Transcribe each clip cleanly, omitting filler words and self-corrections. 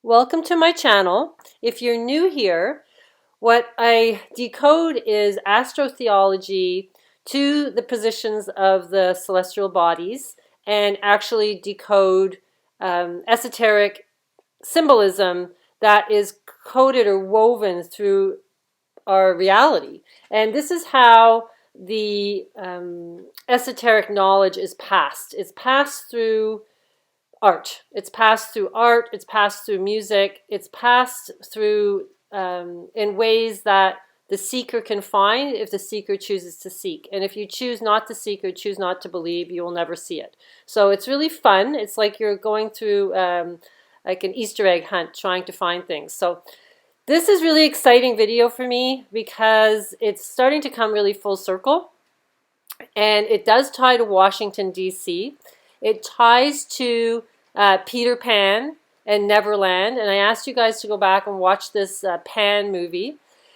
Welcome to my channel. If you're new here, what I decode is astrotheology to the positions of the celestial bodies and actually decode esoteric symbolism that is coded or woven through our reality. And this is how the esoteric knowledge is passed. It's passed through art. It's passed through art, it's passed through music, it's passed through in ways that the seeker can find if the seeker chooses to seek. And if you choose not to seek or choose not to believe, you will never see it. So it's really fun. It's like you're going through like an Easter egg hunt trying to find things. So this is really exciting video for me because it's starting to come really full circle. And it does tie to Washington, DC. It ties to Peter Pan and Neverland. And I asked you guys to go back and watch this Pan movie.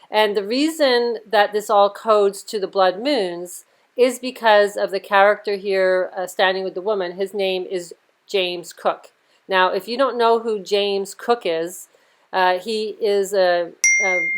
And the reason that this all codes to the blood moons is because of the character here standing with the woman. His name is James Cook. Now, if you don't know who James Cook is, he is a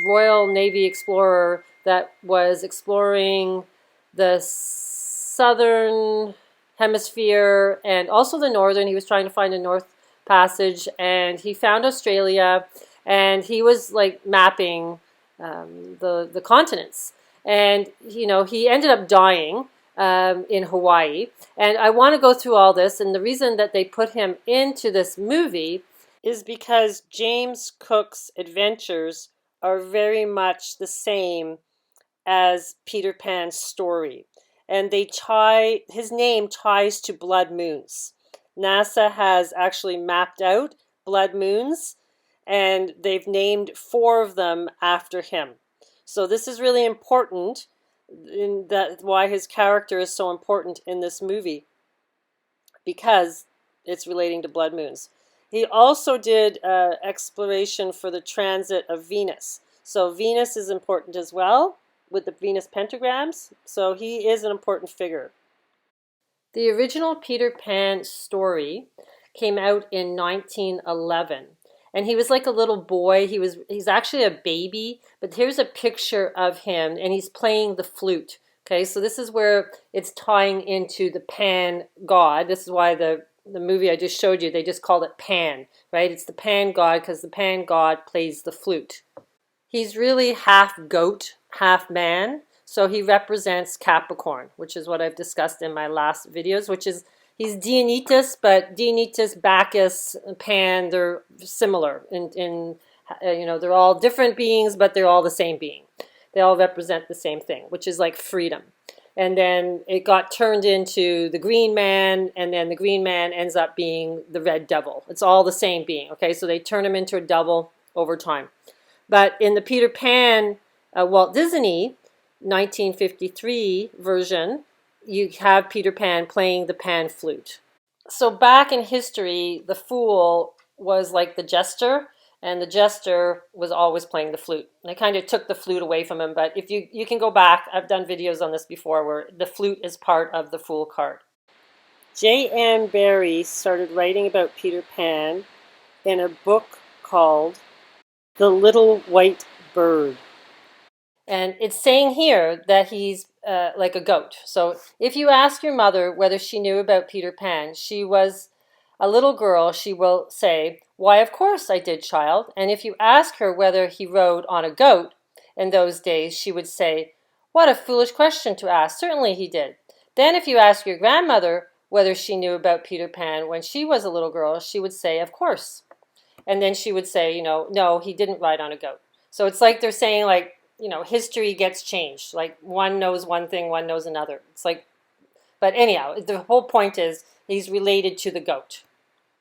Royal Navy explorer that was exploring the southern hemisphere and also the northern. He was trying to find a north passage, and he found Australia, and he was like mapping the continents. And you know, he ended up dying in Hawaii. And I want to go through all this, and the reason that they put him into this movie is because James Cook's adventures are very much the same as Peter Pan's story. And they tie, his name ties to blood moons. NASA has actually mapped out blood moons, and they've named 4 of them after him. So this is really important, in that why his character is so important in this movie, because it's relating to blood moons. He also did exploration for the transit of Venus. So Venus is important as well, with the Venus pentagrams, so he is an important figure. The original Peter Pan story came out in 1911, and he was like a little boy. He's actually a baby, but here's a picture of him, and he's playing the flute. Okay, so this is where it's tying into the Pan god. This is why the movie I just showed you, they just called it Pan, right? It's the Pan god because the Pan god plays the flute. He's really half goat, half man, so he represents Capricorn, which is what I've discussed in my last videos, which is he's Dionysus, but Dionysus, Bacchus, Pan, they're similar in you know, they're all different beings, but they're all the same being. They all represent the same thing, which is like freedom. And then it got turned into the Green Man, and then the Green Man ends up being the Red Devil. It's all the same being, okay? So they turn him into a devil over time. But in the Peter Pan Walt Disney 1953 version, you have Peter Pan playing the pan flute. So back in history, the fool was like the jester, and the jester was always playing the flute. They kind of took the flute away from him, but if you can go back, I've done videos on this before where the flute is part of the fool card. J.M. Barrie started writing about Peter Pan in a book called The Little White Bird. And it's saying here that he's like a goat. So if you ask your mother whether she knew about Peter Pan, she was a little girl, she will say, "Why, of course I did, child." And if you ask her whether he rode on a goat in those days, she would say, "What a foolish question to ask. Certainly he did." Then if you ask your grandmother whether she knew about Peter Pan when she was a little girl, she would say, "Of course." And then she would say, you know, "No, he didn't ride on a goat." So it's like they're saying, like, you know, history gets changed. Like one knows one thing, one knows another. It's like, but anyhow, the whole point is he's related to the goat.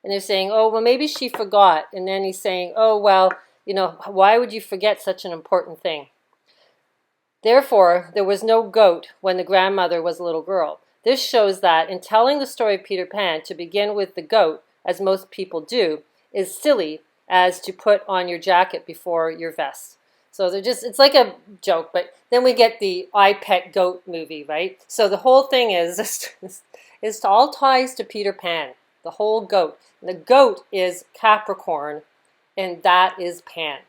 And they're saying, oh, well, maybe she forgot. And then he's saying, oh, well, you know, why would you forget such an important thing? Therefore, there was no goat when the grandmother was a little girl. This shows that in telling the story of Peter Pan, to begin with the goat, as most people do, is silly as to put on your jacket before your vest. So they're just, it's like a joke, but then we get the I Pet Goat movie, right? So the whole thing is all ties to Peter Pan, the whole goat. And the goat is Capricorn, and that is Pan.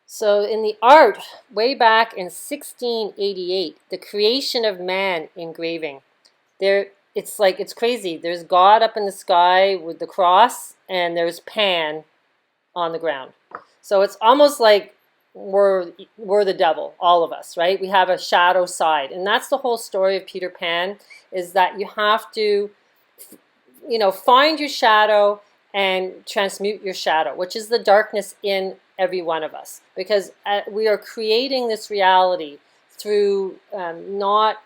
So in the art, way back in 1688, the creation of man engraving, it's crazy. There's God up in the sky with the cross, and there's Pan on the ground. So it's almost like we're the devil, all of us, right? We have a shadow side, and that's the whole story of Peter Pan, is that you have to, find your shadow and transmute your shadow, which is the darkness in every one of us, because we are creating this reality through not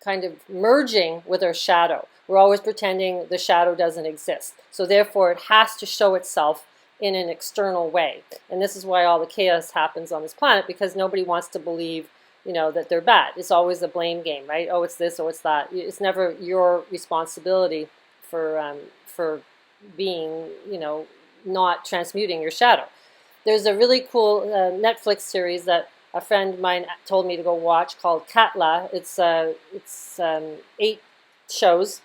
kind of merging with our shadow. We're always pretending the shadow doesn't exist. So therefore it has to show itself in an external way. And this is why all the chaos happens on this planet, because nobody wants to believe, that they're bad. It's always a blame game, right? Oh, it's this, oh, it's that. It's never your responsibility for being, not transmuting your shadow. There's a really cool Netflix series that a friend of mine told me to go watch called Katla. It's 8 shows,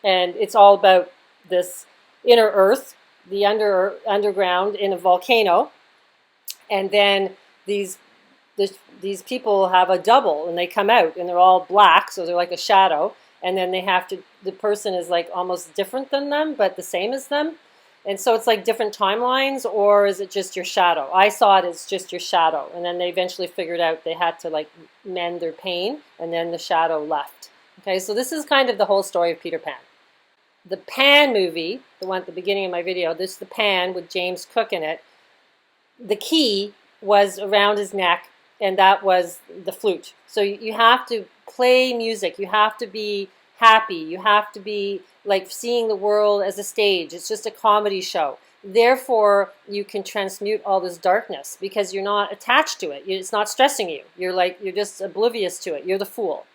and it's all about this inner earth, the underground in a volcano, and then these people have a double, and they come out, and they're all black, so they're like a shadow, and then the person is like almost different than them, but the same as them. And so it's like different timelines, or is it just your shadow? I saw it as just your shadow. And then they eventually figured out they had to like mend their pain, and then the shadow left. Okay, so this is kind of the whole story of Peter Pan. The Pan movie, the one at the beginning of my video, this is the Pan with James Cook in it. The key was around his neck, and that was the flute. So you have to play music. You have to be happy. You have to be like seeing the world as a stage. It's just a comedy show. Therefore, you can transmute all this darkness because you're not attached to it. It's not stressing you. You're just oblivious to it. You're the fool.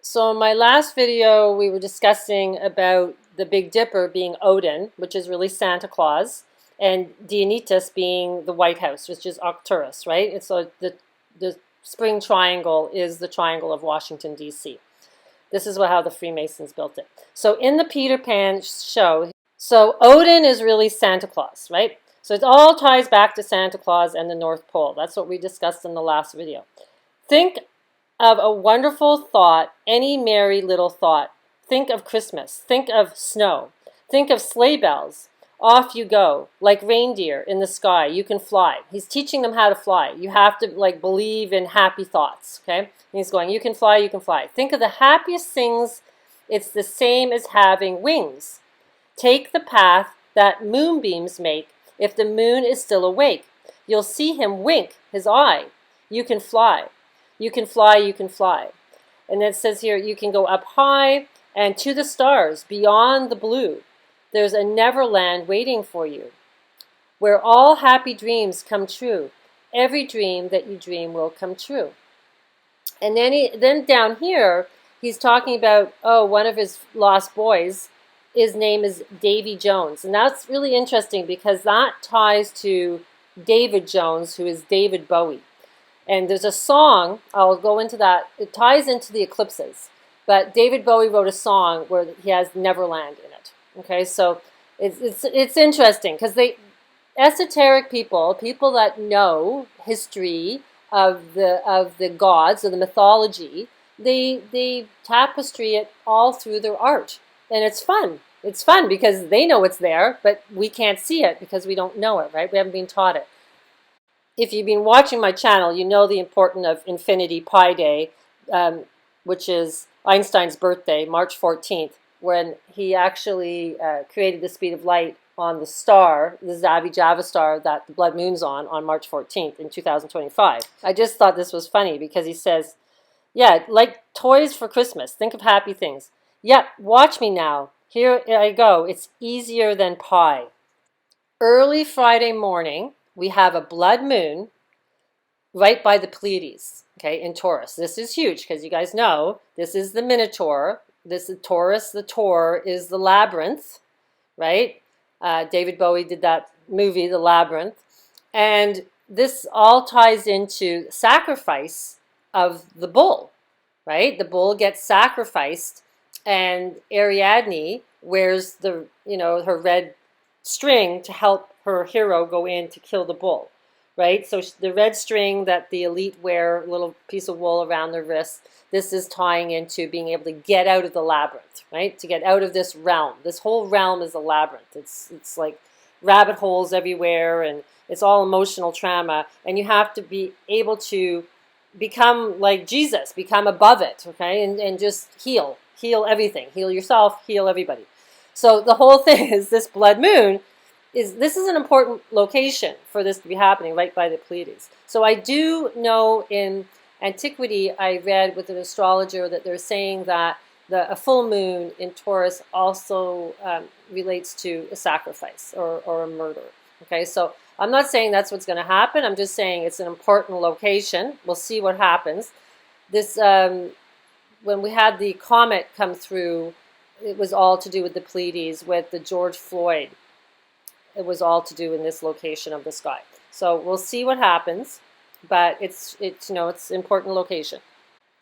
So in my last video, we were discussing about the Big Dipper being Odin, which is really Santa Claus, and Dionysus being the White House, which is Arcturus, right? And so the spring triangle is the triangle of Washington, D.C. This is how the Freemasons built it. So in the Peter Pan show, so Odin is really Santa Claus, right? So it all ties back to Santa Claus and the North Pole. That's what we discussed in the last video. Think of a wonderful thought, any merry little thought. Think of Christmas. Think of snow. Think of sleigh bells. Off you go, like reindeer in the sky. You can fly. He's teaching them how to fly. You have to like believe in happy thoughts, okay? And he's going, you can fly, you can fly. Think of the happiest things. It's the same as having wings. Take the path that moonbeams make if the moon is still awake. You'll see him wink his eye. You can fly. You can fly, you can fly. And it says here, you can go up high and to the stars, beyond the blue. There's a Neverland waiting for you, where all happy dreams come true. Every dream that you dream will come true. And then down here, he's talking about, one of his lost boys, his name is Davy Jones. And that's really interesting because that ties to David Jones, who is David Bowie. And there's a song, I'll go into that, it ties into the eclipses. But David Bowie wrote a song where he has Neverland in it. Okay, so it's interesting because esoteric people that know history of the gods, of the mythology, they tapestry it all through their art, and it's fun. It's fun because they know it's there, but we can't see it because we don't know it, right? We haven't been taught it. If you've been watching my channel, you know the importance of Infinity Pi Day, which is Einstein's birthday, March 14th. When he actually created the speed of light on the star, the Zavi-Java star that the blood moon's on March 14th in 2025. I just thought this was funny because he says, yeah, like toys for Christmas. Think of happy things. Yep, watch me now. Here I go. It's easier than pie. Early Friday morning, we have a blood moon right by the Pleiades, okay, in Taurus. This is huge because you guys know this is the Minotaur. This is Taurus. The Tor is the labyrinth, right? David Bowie did that movie, The Labyrinth. And this all ties into sacrifice of the bull, right? The bull gets sacrificed, and Ariadne wears her red string to help her hero go in to kill the bull, right? So the red string that the elite wear, a little piece of wool around their wrists, this is tying into being able to get out of the labyrinth, right? To get out of this realm. This whole realm is a labyrinth. It's like rabbit holes everywhere, and it's all emotional trauma, and you have to be able to become like Jesus, become above it, okay? And just heal everything. Heal yourself, heal everybody. So the whole thing is this blood moon this is an important location for this to be happening, right by the Pleiades. So I do know in antiquity, I read with an astrologer that they're saying that a full moon in Taurus also relates to a sacrifice or a murder. Okay, so I'm not saying that's what's going to happen. I'm just saying it's an important location. We'll see what happens. This when we had the comet come through, it was all to do with the Pleiades, with the George Floyd. It was all to do in this location of the sky. So we'll see what happens, but it's it's an important location.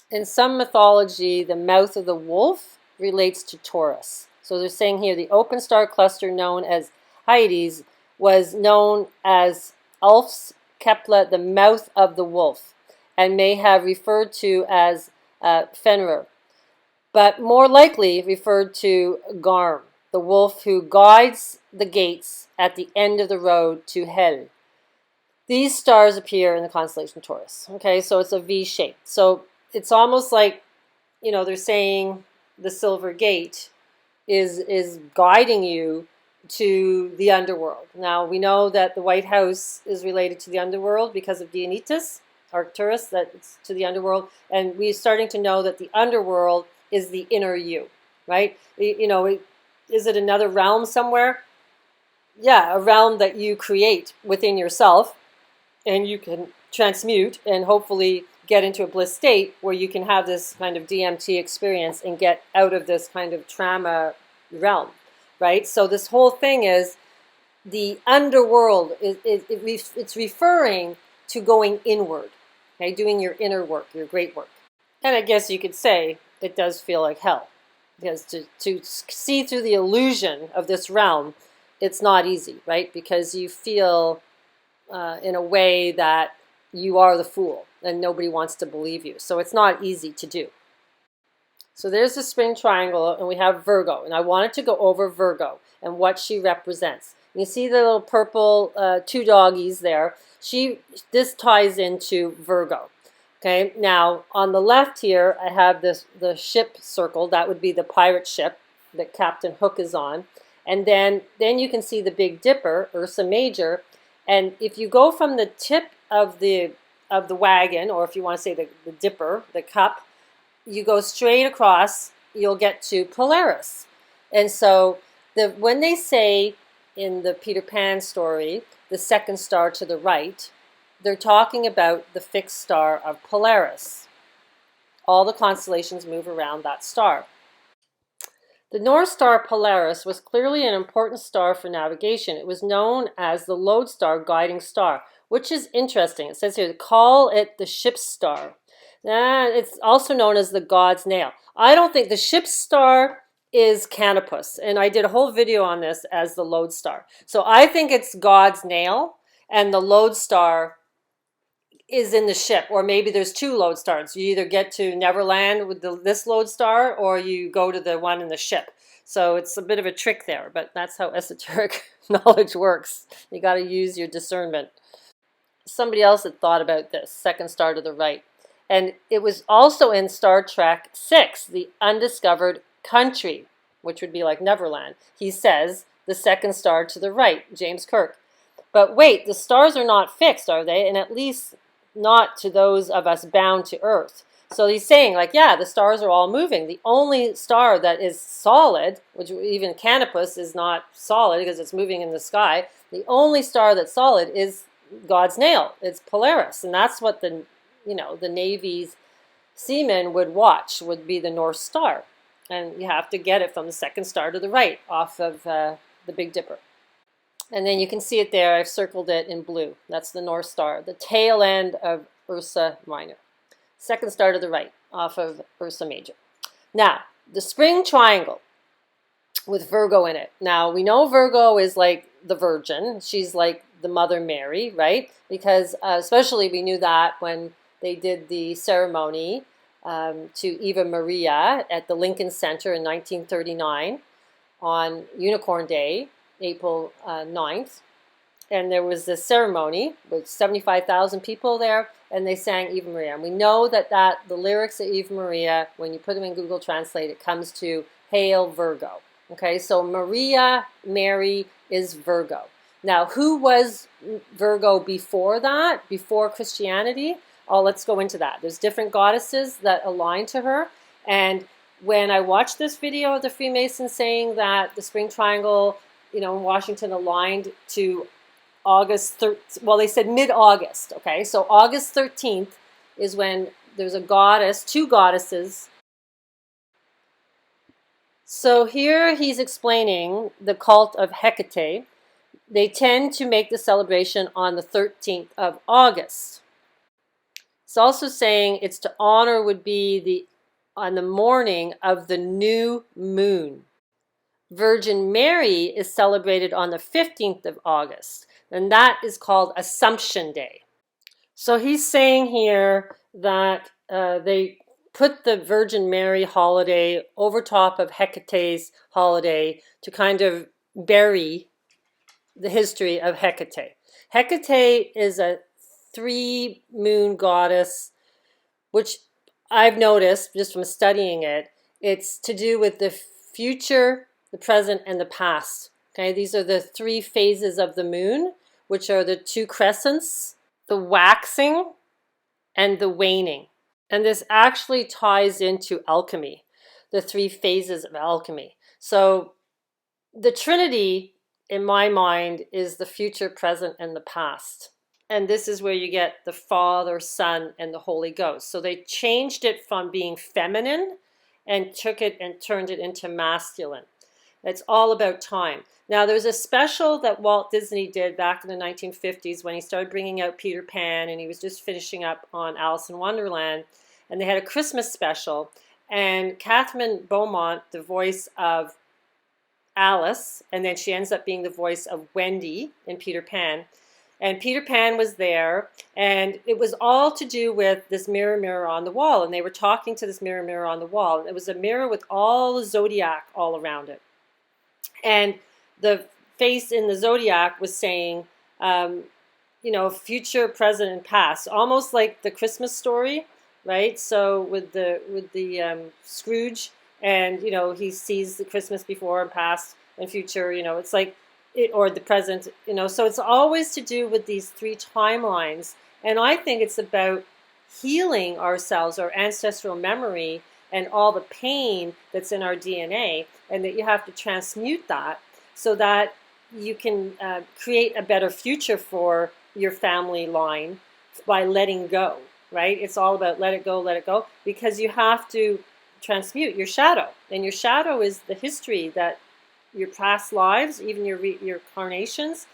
In some mythology, the mouth of the wolf relates to Taurus. So they're saying here the open star cluster known as Hyades was known as Ulf's Katla, the mouth of the wolf, and may have referred to as Fenrir, but more likely referred to Garm, the wolf who guides the gates at the end of the road to Hel. These stars appear in the constellation Taurus. Okay, so it's a V shape. So it's almost like, they're saying the Silver Gate is guiding you to the underworld. Now, we know that the White House is related to the underworld because of Dionysus, Arcturus, that's to the underworld. And we're starting to know that the underworld is the inner you, right? Is it another realm somewhere? Yeah, a realm that you create within yourself, and you can transmute and hopefully get into a bliss state where you can have this kind of DMT experience and get out of this kind of trauma realm, right? So this whole thing is the underworld. It's referring to going inward, okay, doing your inner work, your great work. And I guess you could say it does feel like hell, because to see through the illusion of this realm, it's not easy, right? Because you feel in a way that you are the fool and nobody wants to believe you. So it's not easy to do. So there's the spring triangle, and we have Virgo. And I wanted to go over Virgo and what she represents. You see the little purple two doggies there. This ties into Virgo. Okay, now on the left here, I have the ship circle. That would be the pirate ship that Captain Hook is on. And then you can see the Big Dipper, Ursa Major. And if you go from the tip of the wagon, or if you want to say the dipper, the cup, you go straight across, you'll get to Polaris. And so when they say in the Peter Pan story, the second star to the right, they're talking about the fixed star of Polaris. All the constellations move around that star. The North Star Polaris was clearly an important star for navigation. It was known as the lodestar guiding star, which is interesting. It says here, call it the ship's star. It's also known as the god's nail. I don't think the ship's star is Canopus, and I did a whole video on this as the lodestar. So I think it's God's nail, and the lodestar is in the ship, or maybe there's two lodestars. You either get to Neverland with this lodestar, or you go to the one in the ship. So it's a bit of a trick there, but that's how esoteric knowledge works. You got to use your discernment. Somebody else had thought about this, second star to the right. And it was also in Star Trek 6, The Undiscovered Country, which would be like Neverland. He says, the second star to the right, James Kirk. But wait, the stars are not fixed, are they? And at least not to those of us bound to Earth. So he's saying, like, yeah, the stars are all moving. The only star that is solid, which even Canopus is not solid because it's moving in the sky, the only star that's solid is God's nail. It's Polaris. And that's what the Navy's seamen would watch, would be the North Star. And you have to get it from the second star to the right off of the Big Dipper. And then you can see it there. I've circled it in blue. That's the North Star, the tail end of Ursa Minor. Second star to the right, off of Ursa Major. Now, the spring triangle. with Virgo in it. Now, we know Virgo is like the Virgin. She's like the Mother Mary, right? Because especially we knew that when they did the ceremony to Eva Maria at the Lincoln Center in 1939 on Unicorn Day, April 9th. And there was this ceremony with 75,000 people there, and they sang Eva Maria. And we know that the lyrics of Eva Maria, when you put them in Google Translate, it comes to Hail Virgo. Okay, so Maria, Mary is Virgo. Now, who was Virgo before that, before Christianity? Oh, let's go into that. There's different goddesses that align to her. And when I watched this video of the Freemasons saying that the spring triangle, in Washington aligned to August 13th, well, they said mid-August, okay? So August 13th is when there's a goddess, two goddesses. So here he's explaining the cult of Hecate. They tend to make the celebration on the 13th of August. It's also saying it's to honor would be on the morning of the new moon. Virgin Mary is celebrated on the 15th of August, and that is called Assumption Day. So he's saying here that they put the Virgin Mary holiday over top of Hecate's holiday to kind of bury the history of Hecate. Hecate is a 3-moon goddess, which I've noticed just from studying it, it's to do with the future, the present, and the past. Okay, these are the 3 phases of the moon, which are the 2 crescents, the waxing, and the waning. And this actually ties into alchemy, the 3 phases of alchemy. So the trinity, in my mind, is the future, present, and the past. And this is where you get the Father, Son, and the Holy Ghost. So they changed it from being feminine and took it and turned it into masculine. It's all about time. Now, there's a special that Walt Disney did back in the 1950s when he started bringing out Peter Pan, and he was just finishing up on Alice in Wonderland. And they had a Christmas special. And Catherine Beaumont, the voice of Alice, and then she ends up being the voice of Wendy in Peter Pan. And Peter Pan was there, and it was all to do with this mirror, mirror on the wall. And they were talking to this mirror, mirror on the wall. And it was a mirror with all the zodiac all around it. And the face in the zodiac was saying, future, present, and past, almost like the Christmas story, right? So with the Scrooge, and he sees the Christmas before and past and future. It's like or the present. So it's always to do with these 3 timelines, and I think it's about healing ourselves, our ancestral memory, and all the pain that's in our DNA, and that you have to transmute that so that you can create a better future for your family line by letting go, right? It's all about let it go, because you have to transmute your shadow. And your shadow is the history that your past lives, even your carnations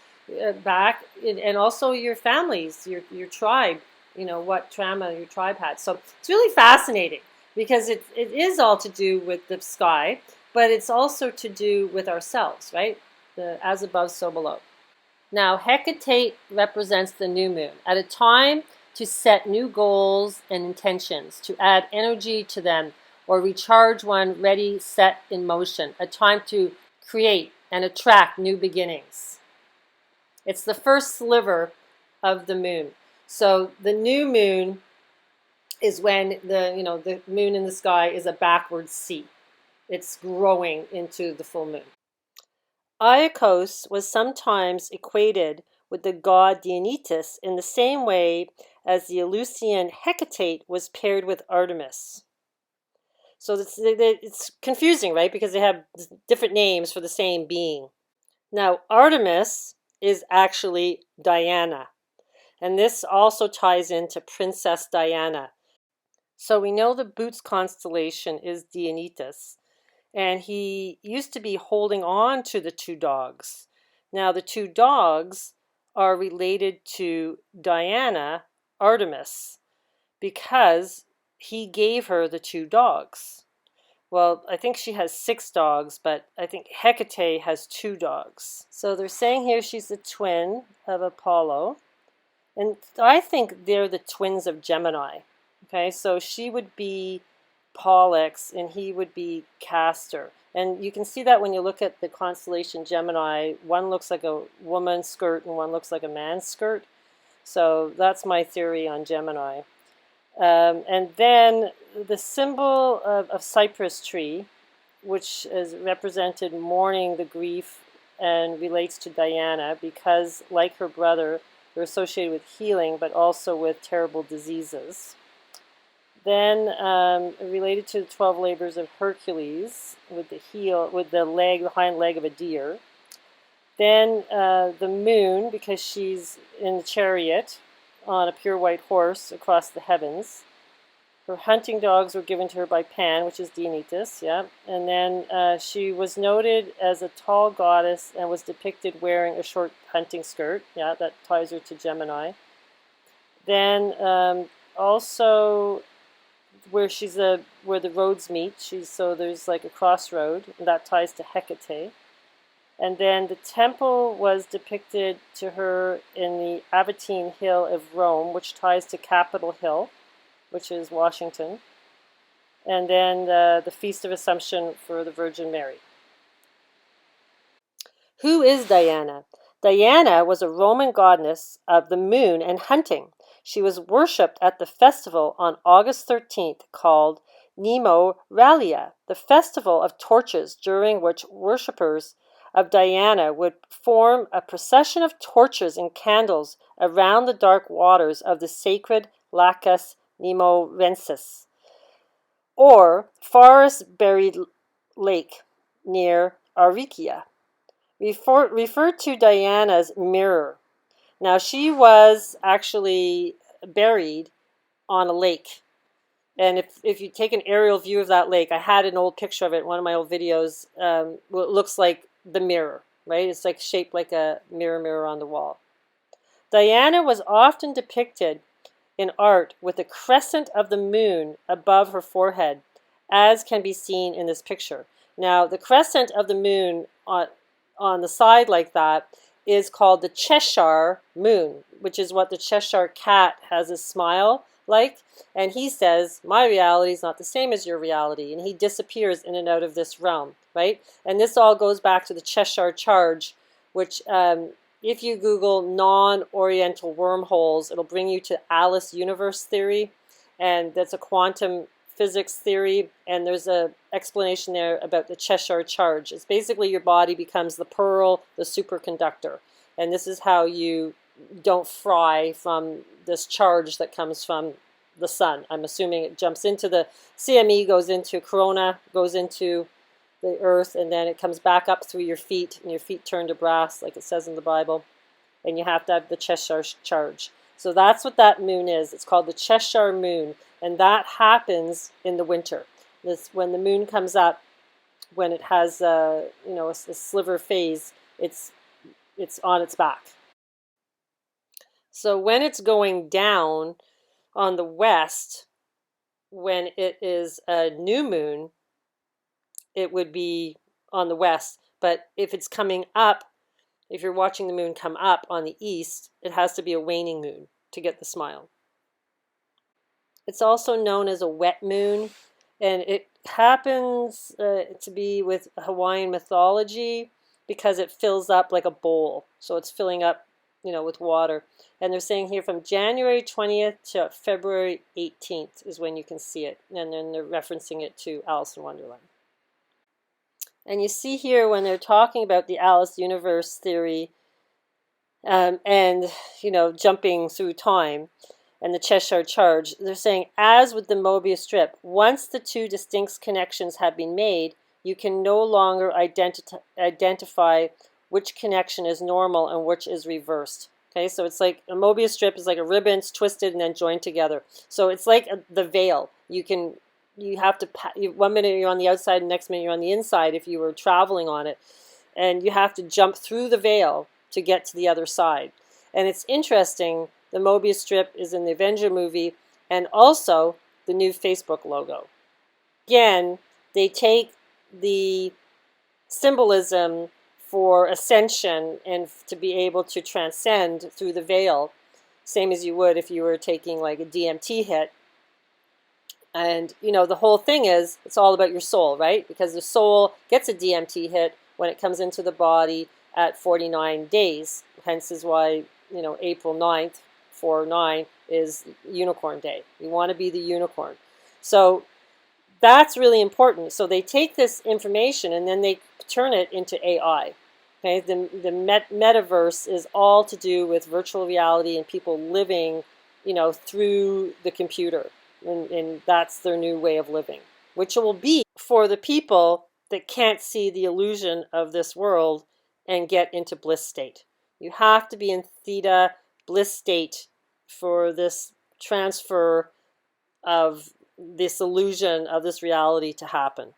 back, and also your families, your tribe, what trauma your tribe had. So it's really fascinating, because it is all to do with the sky, but it's also to do with ourselves, right? The as above, so below. Now, Hecate represents the new moon at a time to set new goals and intentions, to add energy to them, or recharge one ready, set in motion, a time to create and attract new beginnings. It's the first sliver of the moon. So the new moon is when the moon in the sky is a backward C. It's growing into the full moon. Iacchos was sometimes equated with the god Dionysus in the same way as the Eleusinian Hecate was paired with Artemis. So it's confusing, right? Because they have different names for the same being. Now, Artemis is actually Diana. And this also ties into Princess Diana. So we know the Boots constellation is Dionysus. And he used to be holding on to the 2 dogs. Now, the 2 dogs are related to Diana, Artemis, because he gave her the 2 dogs. Well, I think she has 6 dogs, but I think Hecate has 2 dogs. So they're saying here she's the twin of Apollo. And I think they're the twins of Gemini. Okay, so she would be Pollux and he would be Castor. And you can see that when you look at the constellation Gemini, one looks like a woman's skirt and one looks like a man's skirt. So that's my theory on Gemini. And then the symbol of cypress tree, which is represented mourning the grief and relates to Diana because, like her brother, they're associated with healing, but also with terrible diseases. Then related to the 12 labors of Hercules with the hind leg of a deer. Then the moon, because she's in the chariot on a pure white horse across the heavens. Her hunting dogs were given to her by Pan, which is Dionysus, yeah. And then she was noted as a tall goddess and was depicted wearing a short hunting skirt. Yeah, that ties her to Gemini. Then also where the roads meet, so there's like a crossroad, and that ties to Hecate. And then the temple was depicted to her in the Aventine Hill of Rome, which ties to Capitol Hill, which is Washington. And then the Feast of Assumption for the Virgin Mary. Who is Diana? Diana was a Roman goddess of the moon and hunting. She was worshipped at the festival on August 13th called Nemoralia, the festival of torches, during which worshippers of Diana would form a procession of torches and candles around the dark waters of the sacred Lacus Nemorensis, or forest-buried lake near Aricia, referred to Diana's mirror. Now, she was actually buried on a lake. And if you take an aerial view of that lake, I had an old picture of it in one of my old videos. It looks like the mirror, right? It's like shaped like a mirror on the wall. Diana was often depicted in art with a crescent of the moon above her forehead, as can be seen in this picture. Now, the crescent of the moon on the side like that is called the Cheshire moon, which is what the Cheshire cat has a smile like. And he says, my reality is not the same as your reality. And he disappears in and out of this realm, right? And this all goes back to the Cheshire charge, which if you Google non-oriental wormholes, it'll bring you to Alice universe theory. And that's a quantum physics theory. And there's an explanation there about the Cheshire charge. It's basically your body becomes the pearl, the superconductor. And this is how you don't fry from this charge that comes from the sun. I'm assuming it jumps into the CME, goes into Corona, goes into the earth, and then it comes back up through your feet, and your feet turn to brass, like it says in the Bible. And you have to have the Cheshire charge. So that's what that moon is. It's called the Cheshire moon, and that happens in the winter. When the moon comes up, when it has a sliver phase, it's on its back. So when it's going down on the west, when it is a new moon, it would be on the west. But if it's coming up, if you're watching the moon come up on the east, it has to be a waning moon to get the smile. It's also known as a wet moon, and it happens to be with Hawaiian mythology because it fills up like a bowl. So it's filling up, with water. And they're saying here from January 20th to February 18th is when you can see it. And then they're referencing it to Alice in Wonderland. And you see here when they're talking about the Alice universe theory and, jumping through time and the Cheshire charge, they're saying, as with the Mobius strip, once the two distinct connections have been made, you can no longer identify which connection is normal and which is reversed. Okay, so it's like a Mobius strip is like a ribbon, it's twisted and then joined together. So it's like the veil. You have to, 1 minute you're on the outside, and next minute you're on the inside if you were traveling on it. And you have to jump through the veil to get to the other side. And it's interesting, the Mobius strip is in the Avenger movie and also the new Facebook logo. Again, they take the symbolism for ascension and to be able to transcend through the veil, same as you would if you were taking like a DMT hit. And, you know, the whole thing is it's all about your soul, right? Because the soul gets a DMT hit when it comes into the body at 49 days. Hence is why, you know, April 9th, 4/9, is Unicorn Day. You want to be the unicorn. So that's really important. So they take this information and then they turn it into AI. Okay, the metaverse is all to do with virtual reality and people living, you know, through the computer. And that's their new way of living, which will be for the people that can't see the illusion of this world and get into bliss state. You have to be in theta bliss state for this transfer of this illusion of this reality to happen.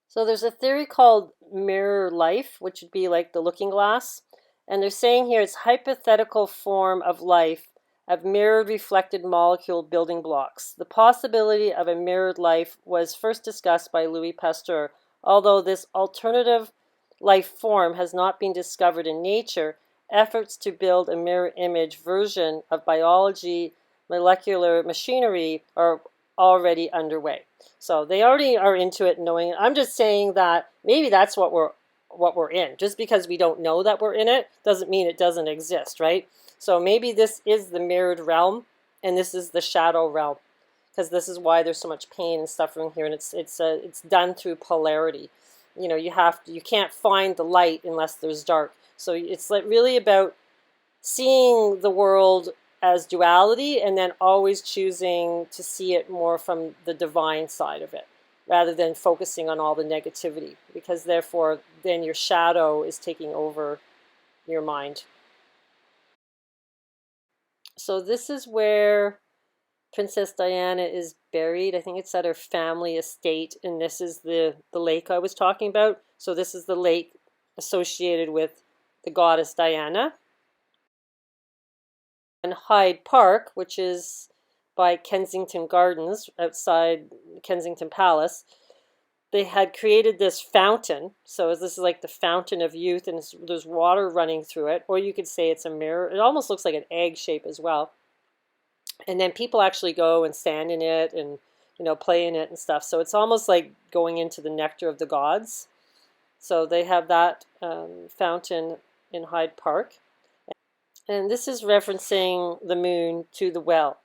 So there's a theory called mirror life, which would be like the looking glass. And they're saying here it's hypothetical form of life of mirrored reflected molecule building blocks. The possibility of a mirrored life was first discussed by Louis Pasteur. Although this alternative life form has not been discovered in nature, efforts to build a mirror image version of biology, molecular machinery are already underway. So they already are into it, knowing it. I'm just saying that maybe that's what we're in. Just because we don't know that we're in it doesn't mean it doesn't exist, right? So maybe this is the mirrored realm and this is the shadow realm, because this is why there's so much pain and suffering here, and it's done through polarity. You know, you can't find the light unless there's dark. So it's like really about seeing the world as duality and then always choosing to see it more from the divine side of it rather than focusing on all the negativity, because therefore then your shadow is taking over your mind. So this is where Princess Diana is buried. I think it's at her family estate, and this is the lake I was talking about. So this is the lake associated with the goddess Diana. And Hyde Park, which is by Kensington Gardens outside Kensington Palace, they had created this fountain. So this is like the fountain of youth, and there's water running through it. Or you could say it's a mirror. It almost looks like an egg shape as well. And then people actually go and stand in it and, you know, play in it and stuff. So it's almost like going into the nectar of the gods. So they have that fountain in Hyde Park. And this is referencing the moon to the well.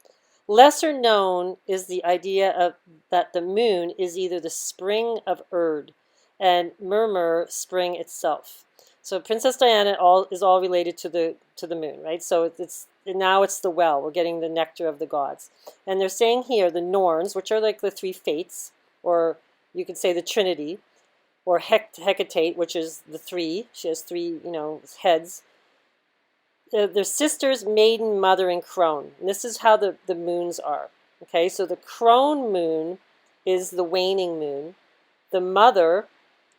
Lesser known is the idea of that the moon is either the spring of Erd and Murmur spring itself. So Princess Diana is all related to the moon, right? So now it's the well. We're getting the nectar of the gods. And they're saying here the Norns, which are like the three fates, or you could say the Trinity, or Hecate, which is the three. She has three, you know, heads. They're sisters, maiden, mother, and crone. And this is how the moons are. Okay, so the crone moon is the waning moon. The mother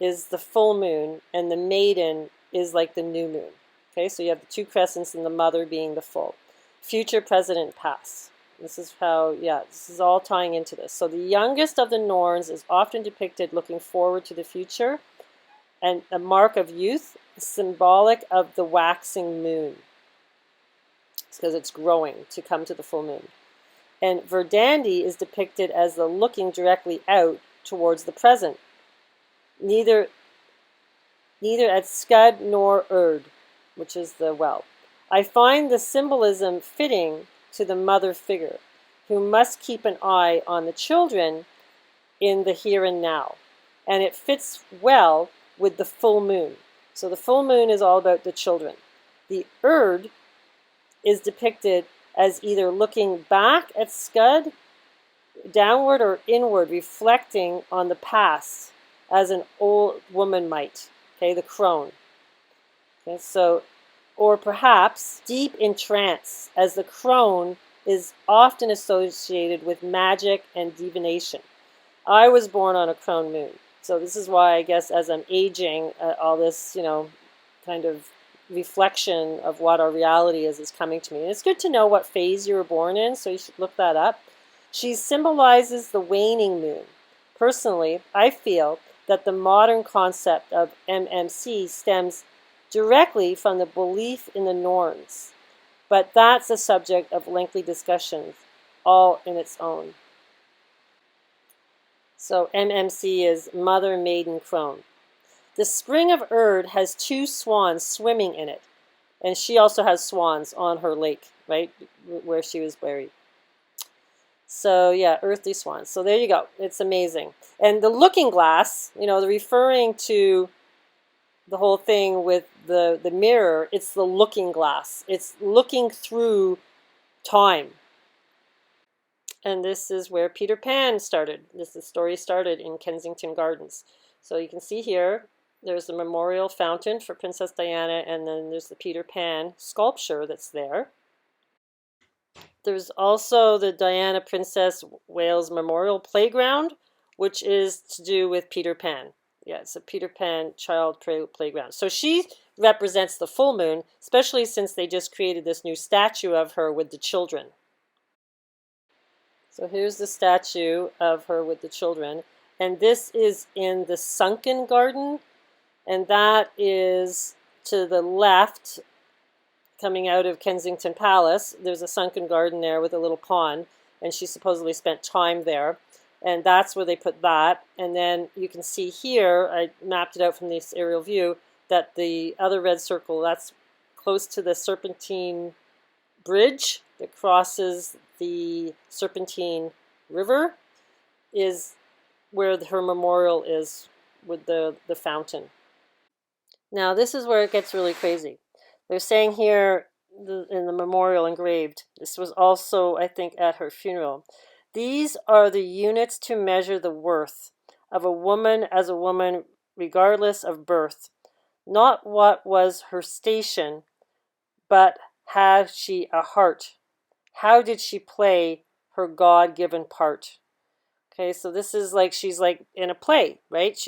is the full moon, and the maiden is like the new moon. Okay, so you have the two crescents and the mother being the full. Future, present, and past. This is how, yeah, this is all tying into this. So the youngest of the Norns is often depicted looking forward to the future, and a mark of youth, symbolic of the waxing moon. Because it's growing to come to the full moon. And Verdandi is depicted as the looking directly out towards the present, neither at Scud nor Erd, which is the well. I find the symbolism fitting to the mother figure, who must keep an eye on the children in the here and now. And it fits well with the full moon. So the full moon is all about the children. The Erd is depicted as either looking back at Scud, downward or inward, reflecting on the past, as an old woman might. Okay, the crone. Okay, so, or perhaps deep in trance, as the crone is often associated with magic and divination. I was born on a crone moon, so this is why I guess as I'm aging, all this, you know, kind of reflection of what our reality is coming to me. And it's good to know what phase you were born in, so you should look that up. She symbolizes the waning moon. Personally, I feel that the modern concept of MMC stems directly from the belief in the Norns, but that's a subject of lengthy discussions, all in its own. So MMC is Mother Maiden Crone. The spring of Erd has 2 swans swimming in it, and she also has swans on her lake, right, where she was buried. So yeah, earthly swans. So there you go. It's amazing. And the looking glass, they're referring to the whole thing with the mirror. It's the looking glass. It's looking through time. And this is where Peter Pan started. The story started in Kensington Gardens. So you can see here, there's a memorial fountain for Princess Diana, and then there's the Peter Pan sculpture that's there. There's also the Diana Princess Wales Memorial Playground, which is to do with Peter Pan. Yeah, it's a Peter Pan child playground. So she represents the full moon, especially since they just created this new statue of her with the children. So here's the statue of her with the children. And this is in the sunken garden. And that is to the left, coming out of Kensington Palace. There's a sunken garden there with a little pond. And she supposedly spent time there. And that's where they put that. And then you can see here, I mapped it out from this aerial view, that the other red circle, that's close to the Serpentine Bridge that crosses the Serpentine River, is where her memorial is with the fountain. Now this is where it gets really crazy. They're saying here in the memorial engraved, this was also, I think, at her funeral, these are the units to measure the worth of a woman as a woman regardless of birth, not what was her station, but had she a heart? How did she play her God-given part? Okay, so this is like she's like in a play, right?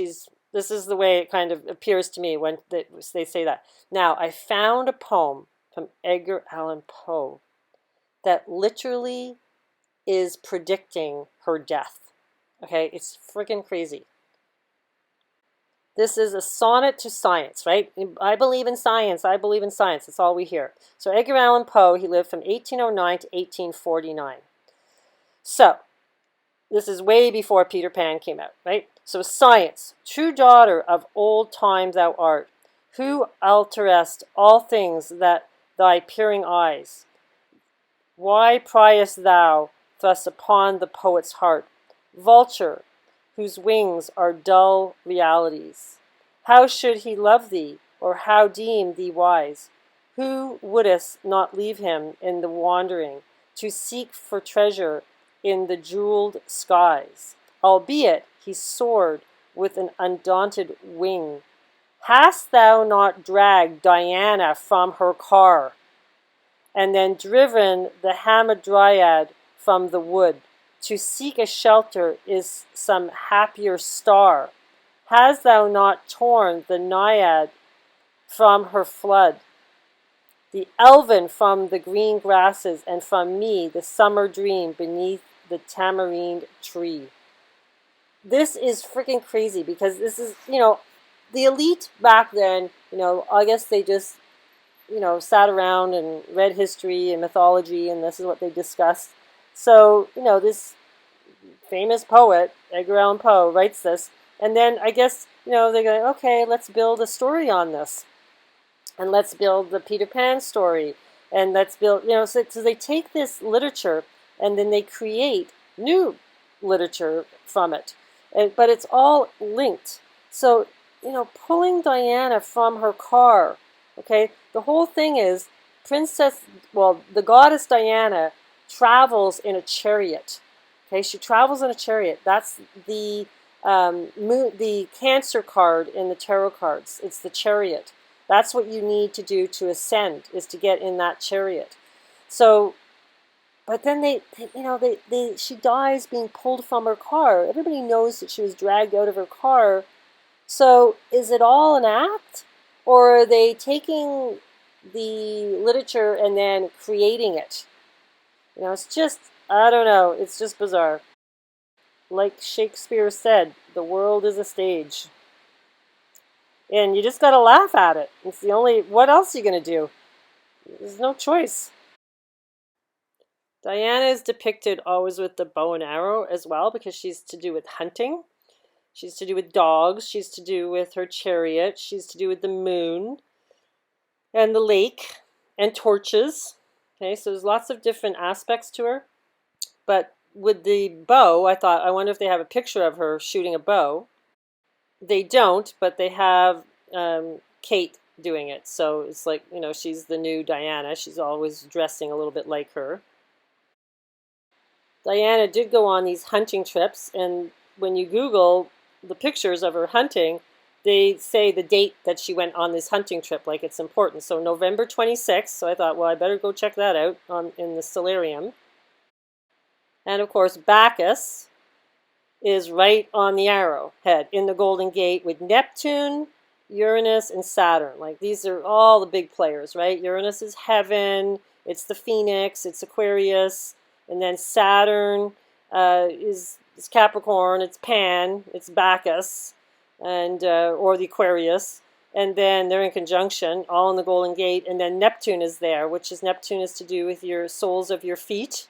This is the way it kind of appears to me when they say that. Now, I found a poem from Edgar Allan Poe that literally is predicting her death. Okay, it's freaking crazy. This is a sonnet to science, right? I believe in science. I believe in science. That's all we hear. So Edgar Allan Poe, he lived from 1809 to 1849. So this is way before Peter Pan came out, right? So science, true daughter of old time thou art, who alterest all things that thy peering eyes. Why priest thou thus upon the poet's heart, vulture, whose wings are dull realities? How should he love thee, or how deem thee wise? Who wouldst not leave him in the wandering, to seek for treasure in the jeweled skies, albeit he soared with an undaunted wing? Hast thou not dragged Diana from her car, and then driven the Hamadryad from the wood, to seek a shelter is some happier star? Hast thou not torn the Naiad from her flood, the elven from the green grasses, and from me the summer dream beneath the tamarind tree? This is freaking crazy, because this is, the elite back then, I guess they just, sat around and read history and mythology, and this is what they discussed. So, this famous poet, Edgar Allan Poe, writes this, and then I guess, they go, okay, let's build a story on this, and let's build the Peter Pan story, and let's build, so they take this literature, and then they create new literature from it, but it's all linked. So, pulling Diana from her car, okay, the whole thing is the goddess Diana travels in a chariot. Okay, she travels in a chariot. That's the Cancer card in the tarot cards. It's the chariot. That's what you need to do to ascend, is to get in that chariot. So, but then she dies being pulled from her car. Everybody knows that she was dragged out of her car. So is it all an act? Or are they taking the literature and then creating it? It's just, I don't know. It's just bizarre. like Shakespeare said, the world is a stage. And you just got to laugh at it. It's the only, what else are you going to do? There's no choice. Diana is depicted always with the bow and arrow as well, because she's to do with hunting. She's to do with dogs. She's to do with her chariot. She's to do with the moon and the lake and torches. Okay, so there's lots of different aspects to her. But with the bow, I thought, I wonder if they have a picture of her shooting a bow. They don't, but they have Kate doing it. So it's like, you know, she's the new Diana. She's always dressing a little bit like her. Diana did go on these hunting trips, and when you Google the pictures of her hunting, they say the date that she went on this hunting trip, like it's important. So November 26th, so I thought, well, I better go check that out in the Stellarium. And of course, Bacchus is right on the arrowhead in the Golden Gate with Neptune, Uranus, and Saturn. Like, these are all the big players, right? Uranus is heaven, it's the Phoenix, it's Aquarius, and then Saturn is Capricorn, it's Pan, it's Bacchus, and or the Aquarius, and then they're in conjunction, all in the Golden Gate, and then Neptune is there, which is Neptune is to do with your soles of your feet,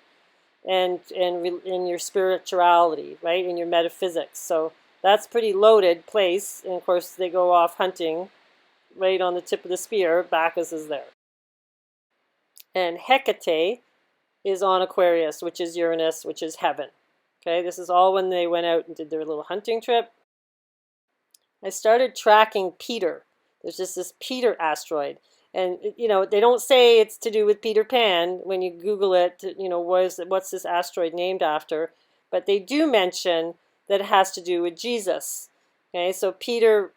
and in your spirituality, right, in your metaphysics. So that's pretty loaded place, and of course they go off hunting right on the tip of the spear. Bacchus is there. And Hecate is on Aquarius, which is Uranus, which is heaven. Okay, this is all when they went out and did their little hunting trip. I started tracking Peter. There's just this Peter asteroid. And, you know, they don't say it's to do with Peter Pan when you Google it, you know, what's this asteroid named after. But they do mention that it has to do with Jesus. Okay, so Peter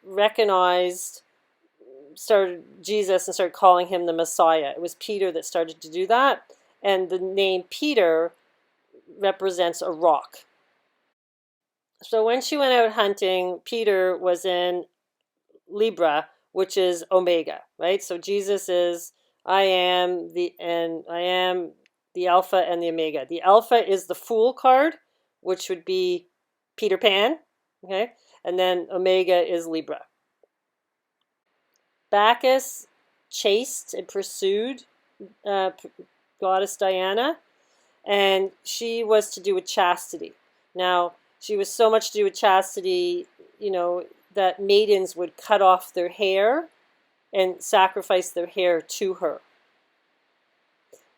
started Jesus and started calling him the Messiah. It was Peter that started to do that. And the name Peter represents a rock. So when she went out hunting, Peter was in Libra, which is Omega, right? So Jesus is I am the Alpha and the Omega. The Alpha is the Fool card, which would be Peter Pan, okay? And then Omega is Libra. Bacchus chased and pursued goddess Diana, and she was to do with chastity. Now, she was so much to do with chastity, you know, that maidens would cut off their hair and sacrifice their hair to her.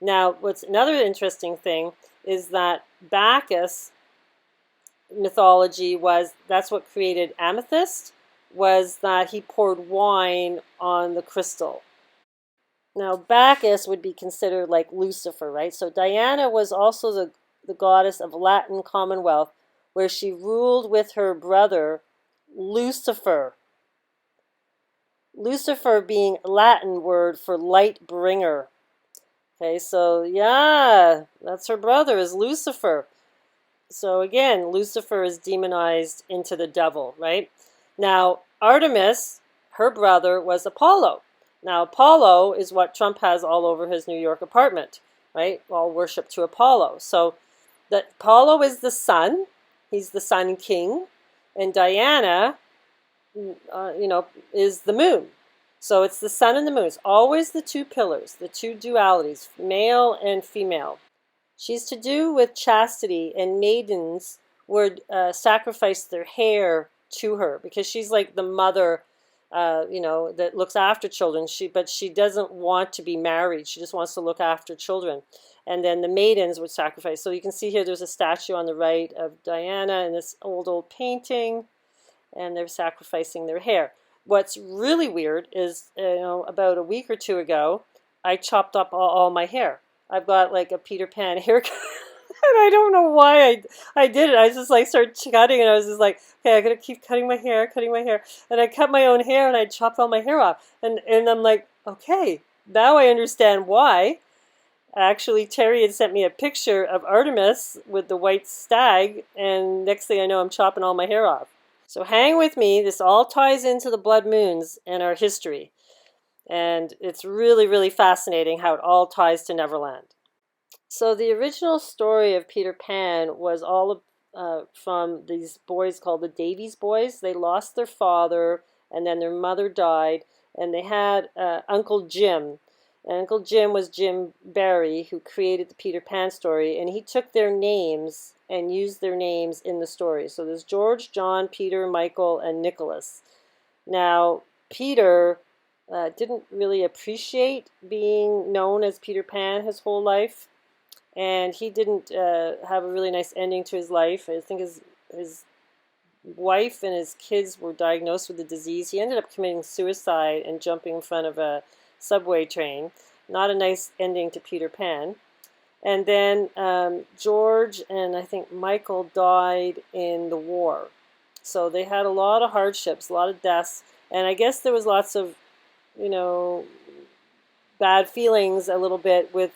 Now, what's another interesting thing is that Bacchus mythology that's what created amethyst, was that he poured wine on the crystal. Now, Bacchus would be considered like Lucifer, right? So Diana was also the goddess of Latin Commonwealth, where she ruled with her brother, Lucifer. Lucifer being a Latin word for light bringer. Okay, so yeah, that's her brother, is Lucifer. So again, Lucifer is demonized into the devil, right? Now, Artemis, her brother, was Apollo. Now, Apollo is what Trump has all over his New York apartment, right? All worship to Apollo. So that Apollo is the sun. He's the sun king. And Diana, you know, is the moon. So it's the sun and the moon. It's always the two pillars, the two dualities, male and female. She's to do with chastity, and maidens would sacrifice their hair to her because she's like the mother, you know, that looks after children. But she doesn't want to be married. She just wants to look after children. And then the maidens would sacrifice. So you can see here there's a statue on the right of Diana in this old painting, and they're sacrificing their hair. What's really weird is, you know, about a week or two ago, I chopped up all my hair. I've got like a Peter Pan haircut. And I don't know why I did it. I just like started cutting, and I was just like, okay, I gotta keep cutting my hair. And I cut my own hair, and I chopped all my hair off. And I'm like, okay, now I understand why. Actually, Terry had sent me a picture of Artemis with the white stag, and next thing I know, I'm chopping all my hair off. So hang with me. This all ties into the blood moons and our history. And it's really, really fascinating how it all ties to Neverland. So the original story of Peter Pan was all from these boys called the Davies boys. They lost their father, and then their mother died, and they had Uncle Jim. And Uncle Jim was Jim Barrie, who created the Peter Pan story, and he took their names and used their names in the story. So there's George, John, Peter, Michael, and Nicholas. Now, Peter didn't really appreciate being known as Peter Pan his whole life, and he didn't have a really nice ending to his life. I think his wife and his kids were diagnosed with the disease. He ended up committing suicide and jumping in front of a subway train. Not a nice ending to Peter Pan. And then George and I think Michael died in the war. So they had a lot of hardships, a lot of deaths. And I guess there was lots of, bad feelings a little bit with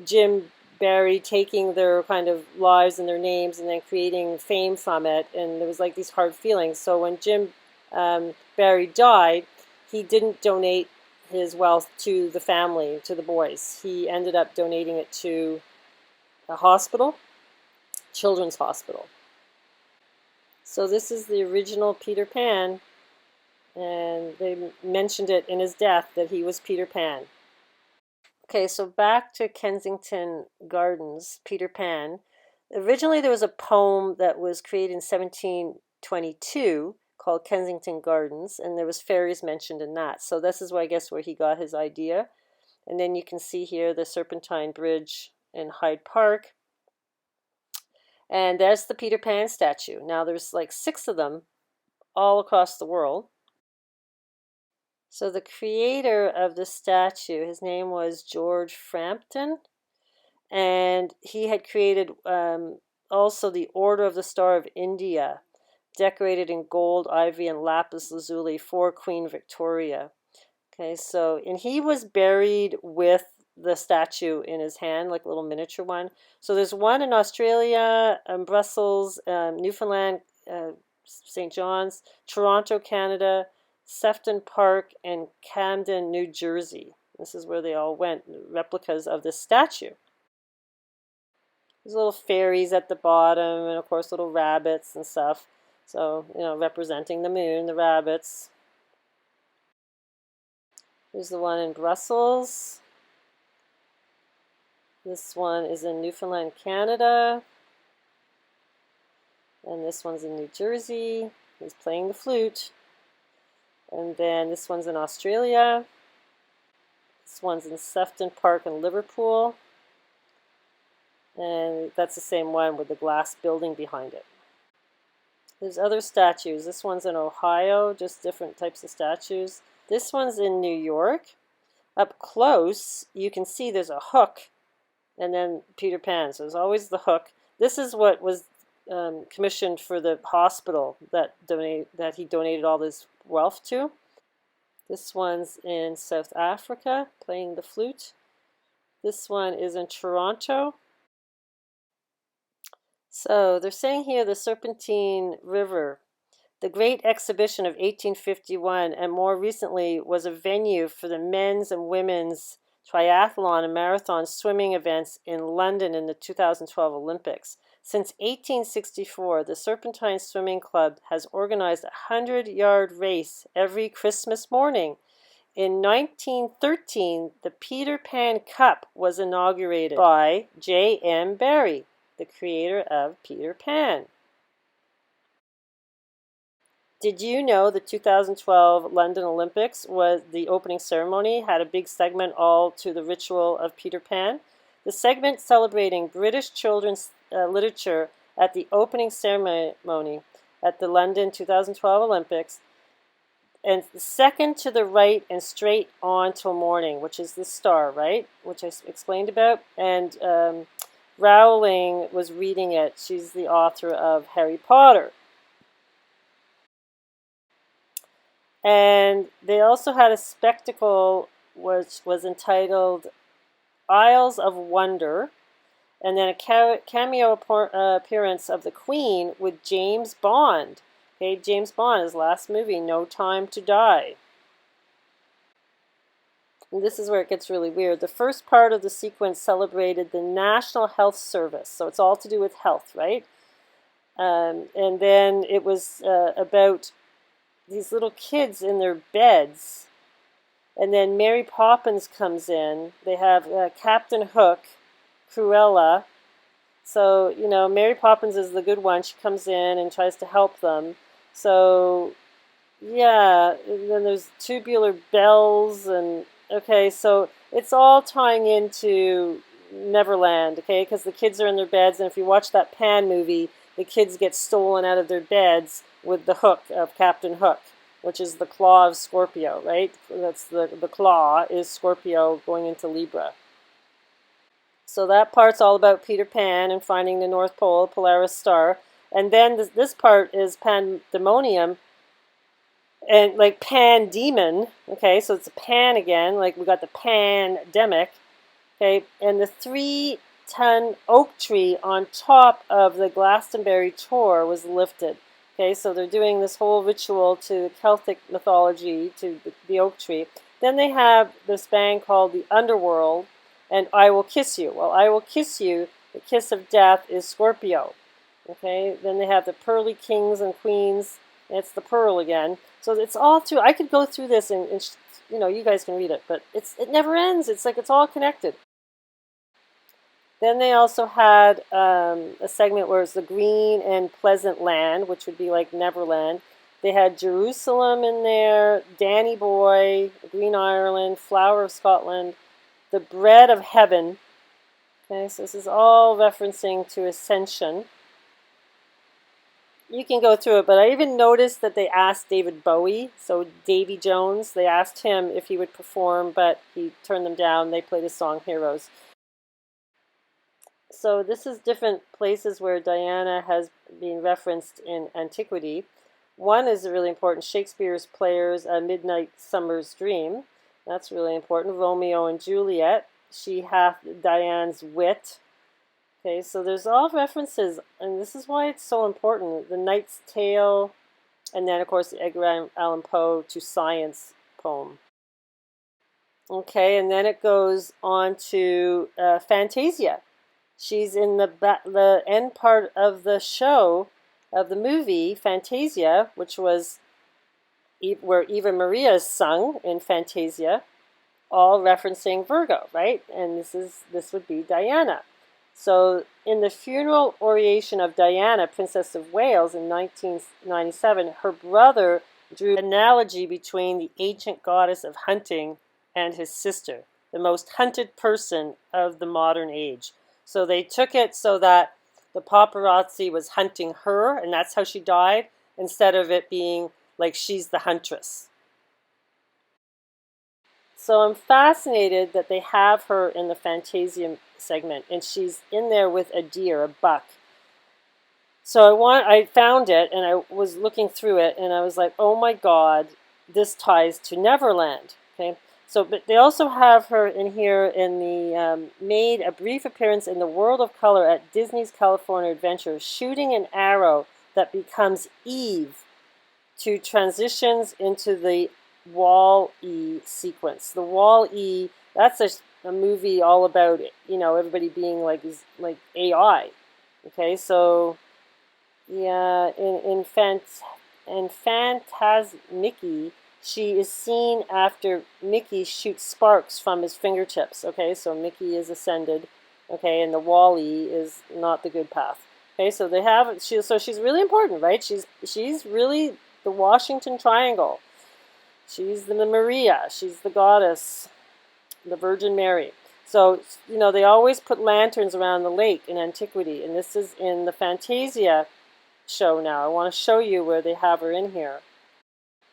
Jim Barrie taking their kind of lives and their names and then creating fame from it. And there was like these hard feelings. So when Jim Barrie died, he didn't donate his wealth to the family, to the boys. He ended up donating it to a hospital, children's hospital. So this is the original Peter Pan, and they mentioned it in his death that he was Peter Pan. Okay, so back to Kensington Gardens, Peter Pan. Originally there was a poem that was created in 1722 called Kensington Gardens, and there was fairies mentioned in that. So this is where I guess where he got his idea. And then you can see here the Serpentine Bridge in Hyde Park. And there's the Peter Pan statue. Now there's like 6 of them all across the world. So the creator of the statue, his name was George Frampton, and he had created also the Order of the Star of India, decorated in gold, ivy, and lapis lazuli for Queen Victoria. Okay, so, and he was buried with the statue in his hand, like a little miniature one. So there's one in Australia, Brussels, Newfoundland, St. John's, Toronto, Canada, Sefton Park, and Camden, New Jersey. This is where they all went, replicas of this statue. There's little fairies at the bottom, and of course little rabbits and stuff. So, representing the moon, the rabbits. Here's the one in Brussels. This one is in Newfoundland, Canada. And this one's in New Jersey. He's playing the flute. And then this one's in Australia. This one's in Sefton Park in Liverpool. And that's the same one with the glass building behind it. There's other statues. This one's in Ohio, just different types of statues. This one's in New York. Up close, you can see there's a hook and then Peter Pan. So there's always the hook. This is what was commissioned for the hospital that he donated all this wealth to. This one's in South Africa, playing the flute. This one is in Toronto. So they're saying here the Serpentine River, the Great Exhibition of 1851, and more recently was a venue for the men's and women's triathlon and marathon swimming events in London in the 2012 Olympics. Since 1864, the Serpentine Swimming Club has organized a 100-yard race every Christmas morning. In 1913, the Peter Pan Cup was inaugurated by J.M. Barrie, the creator of Peter Pan. Did you know the 2012 London Olympics was the opening ceremony had a big segment all to the ritual of Peter Pan? The segment celebrating British children's literature at the opening ceremony at the London 2012 Olympics, and second to the right and straight on till morning, which is the star, right? Which I explained about. And Rowling was reading it. She's the author of Harry Potter. And they also had a spectacle which was entitled Isles of Wonder, and then a cameo appearance of the Queen with James Bond. Okay, James Bond, his last movie, No Time to Die. And this is where it gets really weird. The first part of the sequence celebrated the National Health Service, so it's all to do with health, right? And then it was about these little kids in their beds. And then Mary Poppins comes in. They have Captain Hook, Cruella. So, you know, Mary Poppins is the good one. She comes in and tries to help them. So, yeah, and then there's tubular bells and okay, so it's all tying into Neverland, okay? Because the kids are in their beds, and if you watch that Pan movie, the kids get stolen out of their beds with the hook of Captain Hook, which is the claw of Scorpio, right? That's the claw is Scorpio going into Libra. So that part's all about Peter Pan and finding the North Pole, Polaris star. And then this part is Pandemonium, and like Pandemon, okay, so it's a pan again, like we got the pandemic, okay, and the 3-ton oak tree on top of the Glastonbury Tor was lifted, okay, so they're doing this whole ritual to Celtic mythology, to the oak tree. Then they have this band called the Underworld, and I Will Kiss You. Well, I Will Kiss You, the kiss of death is Scorpio, okay, then they have the pearly kings and queens. It's the pearl again. So it's all through. I could go through this and you know, you guys can read it, but it never ends. It's like it's all connected. Then they also had a segment where it's the green and pleasant land, which would be like Neverland. They had Jerusalem in there, Danny Boy, Green Ireland, Flower of Scotland, the bread of heaven. Okay, so this is all referencing to Ascension. You can go through it, but I even noticed that they asked David Bowie, so Davy Jones, they asked him if he would perform, but he turned them down. They played his song Heroes. So this is different places where Diana has been referenced in antiquity. One is really important, Shakespeare's Players, A Midnight Summer's Dream. That's really important. Romeo and Juliet, She Hath Diane's Wit. Okay, so there's all references, and this is why it's so important. The Knight's Tale, and then, of course, the Edgar Allan Poe To Science poem. Okay, and then it goes on to Fantasia. She's in the end part of the show, of the movie, Fantasia, which was where Eva Maria is sung in Fantasia, all referencing Virgo, right? And this would be Diana. So in the funeral oration of Diana, Princess of Wales in 1997, her brother drew an analogy between the ancient goddess of hunting and his sister, the most hunted person of the modern age. So they took it so that the paparazzi was hunting her, and that's how she died, instead of it being like she's the huntress. So I'm fascinated that they have her in the Fantasia segment, and she's in there with a deer, a buck. So I found it, and I was looking through it, and I was like, oh my God, this ties to Neverland. Okay, so but they also have her in here in the made a brief appearance in the World of Color at Disney's California Adventure, shooting an arrow that becomes Eve to transitions into the Wall-E sequence. The Wall-E, that's a movie all about it, you know, everybody being like AI. Okay, so yeah, in Phantasmickey, she is seen after Mickey shoots sparks from his fingertips. Okay, so Mickey is ascended. Okay, and the Wall-E is not the good path. Okay, so they have so she's really important, right? She's really the Washington Triangle. She's the Maria. She's the goddess, the Virgin Mary. So, you know, they always put lanterns around the lake in antiquity, and this is in the Fantasia show now. I want to show you where they have her in here.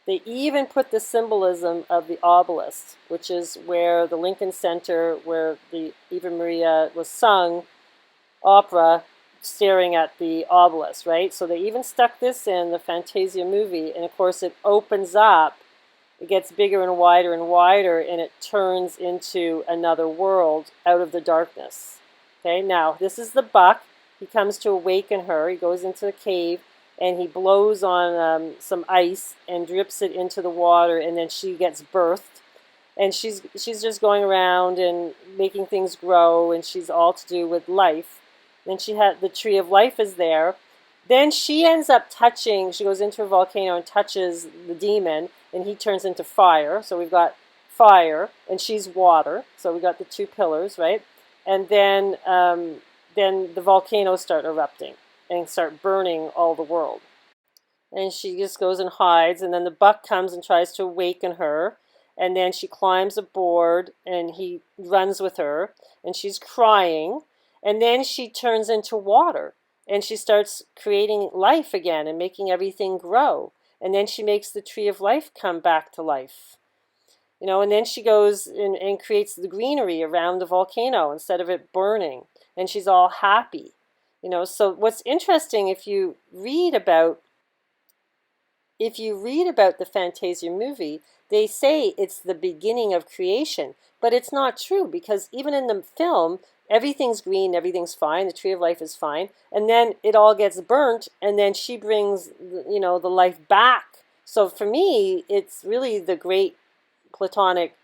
They even put the symbolism of the obelisk, which is where the Lincoln Center, where the Eva Maria was sung, opera, staring at the obelisk, right? So they even stuck this in the Fantasia movie, and of course it opens up. It gets bigger and wider, and it turns into another world out of the darkness. Okay, now this is the buck. He comes to awaken her. He goes into the cave, and he blows on some ice and drips it into the water, and then she gets birthed. And she's just going around and making things grow, and she's all to do with life. Then she had the tree of life is there. Then she ends up touching, she goes into a volcano and touches the demon, and he turns into fire. So we've got fire, and she's water. So we got the two pillars, right? And then the volcanoes start erupting and start burning all the world. And she just goes and hides, and then the buck comes and tries to awaken her, and then she climbs aboard, and he runs with her, and she's crying, and then she turns into water, and she starts creating life again and making everything grow, and then she makes the tree of life come back to life. You know, and then she goes and creates the greenery around the volcano instead of it burning, and she's all happy. You know, so what's interesting, if you read about the Fantasia movie, they say it's the beginning of creation, but it's not true, because even in the film, everything's green, everything's fine, the tree of life is fine, and then it all gets burnt, and then she brings, you know, the life back. So for me, it's really the great Platonic,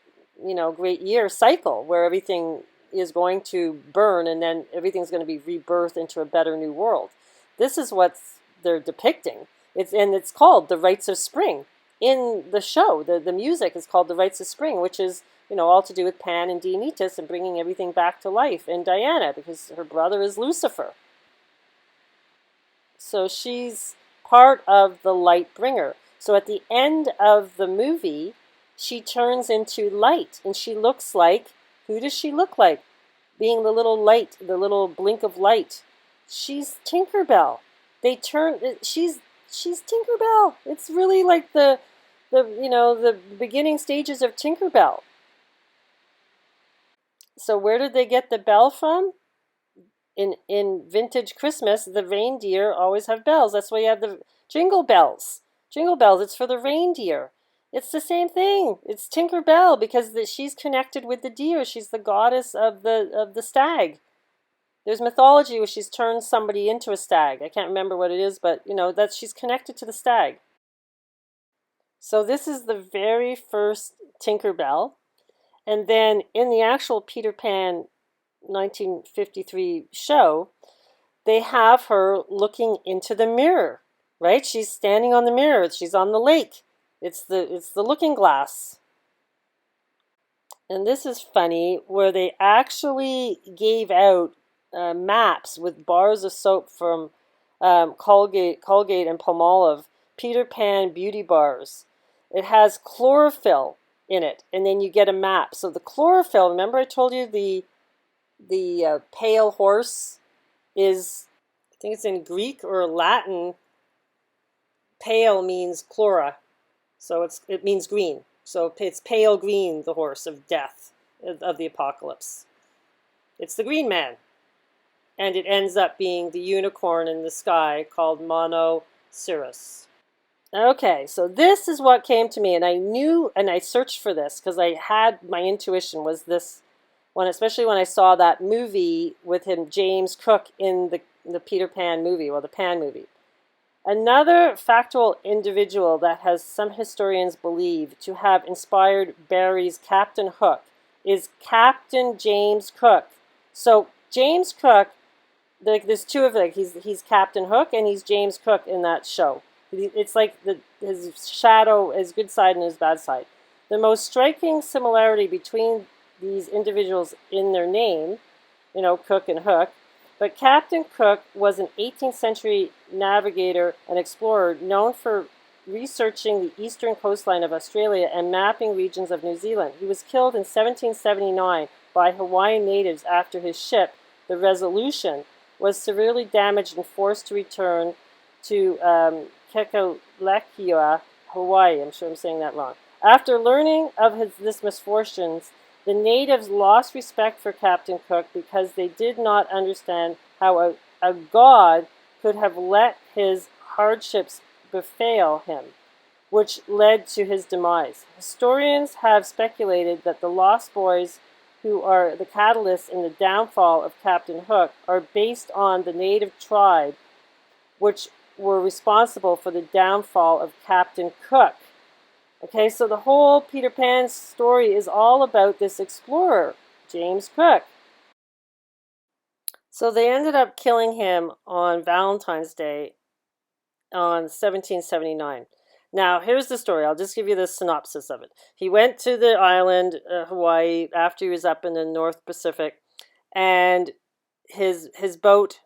you know, great year cycle where everything is going to burn, and then everything's going to be rebirthed into a better new world. This is what they're depicting. It's called The Rites of Spring. In the show, the music is called The Rites of Spring, which is, you know, all to do with Pan and Dionysus and bringing everything back to life, and Diana, because her brother is Lucifer. So she's part of the light bringer. So at the end of the movie, she turns into light, and she looks like, who does she look like? Being the little light, the little blink of light. She's Tinkerbell. She's Tinkerbell. It's really like the beginning stages of Tinkerbell. So where did they get the bell from? In vintage Christmas, the reindeer always have bells. That's why you have the jingle bells. Jingle bells, it's for the reindeer. It's the same thing. It's Tinkerbell, because she's connected with the deer. She's the goddess of the stag. There's mythology where she's turned somebody into a stag. I can't remember what it is, but you know that she's connected to the stag. So this is the very first Tinkerbell. And then in the actual Peter Pan 1953 show, they have her looking into the mirror, right? She's standing on the mirror. She's on the lake. It's the looking glass. And this is funny, where they actually gave out maps with bars of soap from Colgate and Palmolive, Peter Pan beauty bars. It has chlorophyll in it, and then you get a map. So the chlorophyll, remember I told you the pale horse is, I think it's in Greek or Latin, pale means chlora, so it means green. So it's pale green, the horse of death, of the apocalypse. It's the Green Man. And it ends up being the unicorn in the sky called Monoceros. Okay, so this is what came to me, and I knew, and I searched for this because I had, my intuition was this one, especially when I saw that movie with him, James Cook, in the Peter Pan movie, or the Pan movie. Another factual individual that has some historians believe to have inspired Barrie's Captain Hook is Captain James Cook. So James Cook, there's two of them. He's Captain Hook and he's James Cook in that show. It's like his shadow, his good side and his bad side. The most striking similarity between these individuals in their name, you know, Cook and Hook, but Captain Cook was an 18th century navigator and explorer known for researching the eastern coastline of Australia and mapping regions of New Zealand. He was killed in 1779 by Hawaiian natives after his ship, the Resolution, was severely damaged and forced to return to Kekalakua, Hawaii. I'm sure I'm saying that wrong. After learning of this misfortunes, the natives lost respect for Captain Cook because they did not understand how a god could have let his hardships befall him, which led to his demise. Historians have speculated that the Lost Boys, who are the catalysts in the downfall of Captain Hook, are based on the native tribe which were responsible for the downfall of Captain Cook. Okay, so the whole Peter Pan story is all about this explorer, James Cook. So they ended up killing him on Valentine's Day on 1779. Now, here's the story. I'll just give you the synopsis of it. He went to the island, Hawaii, after he was up in the North Pacific, and his boat,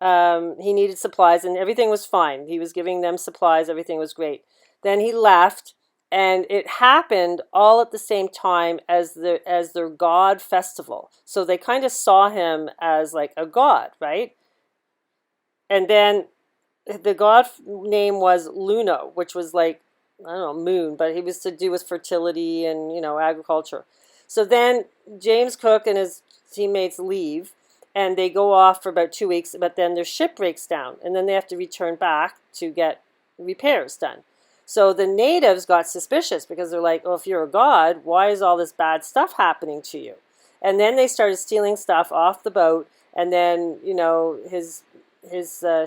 he needed supplies, and everything was fine. He was giving them supplies. Everything was great. Then he left, and it happened all at the same time as their god festival. So they kind of saw him as like a god, right? And then the god name was Luno, which was like, I don't know, moon, but he was to do with fertility and, you know, agriculture. So then James Cook and his teammates leave, and they go off for about 2 weeks, but then their ship breaks down, and then they have to return back to get repairs done. So the natives got suspicious because they're like, oh, if you're a god, why is all this bad stuff happening to you? And then they started stealing stuff off the boat, and then, you know, his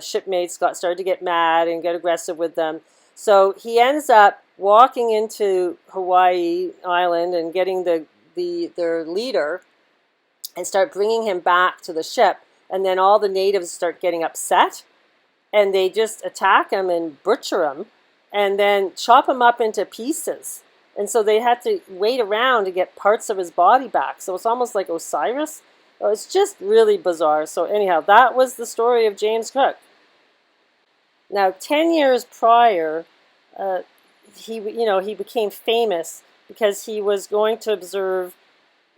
shipmates started to get mad and get aggressive with them. So he ends up walking into Hawaii Island and getting their leader and start bringing him back to the ship. And then all the natives start getting upset, and they just attack him and butcher him and then chop him up into pieces. And so they had to wait around to get parts of his body back. So it's almost like Osiris. It's just really bizarre. So anyhow, that was the story of James Cook. Now, 10 years prior, he became famous because he was going to observe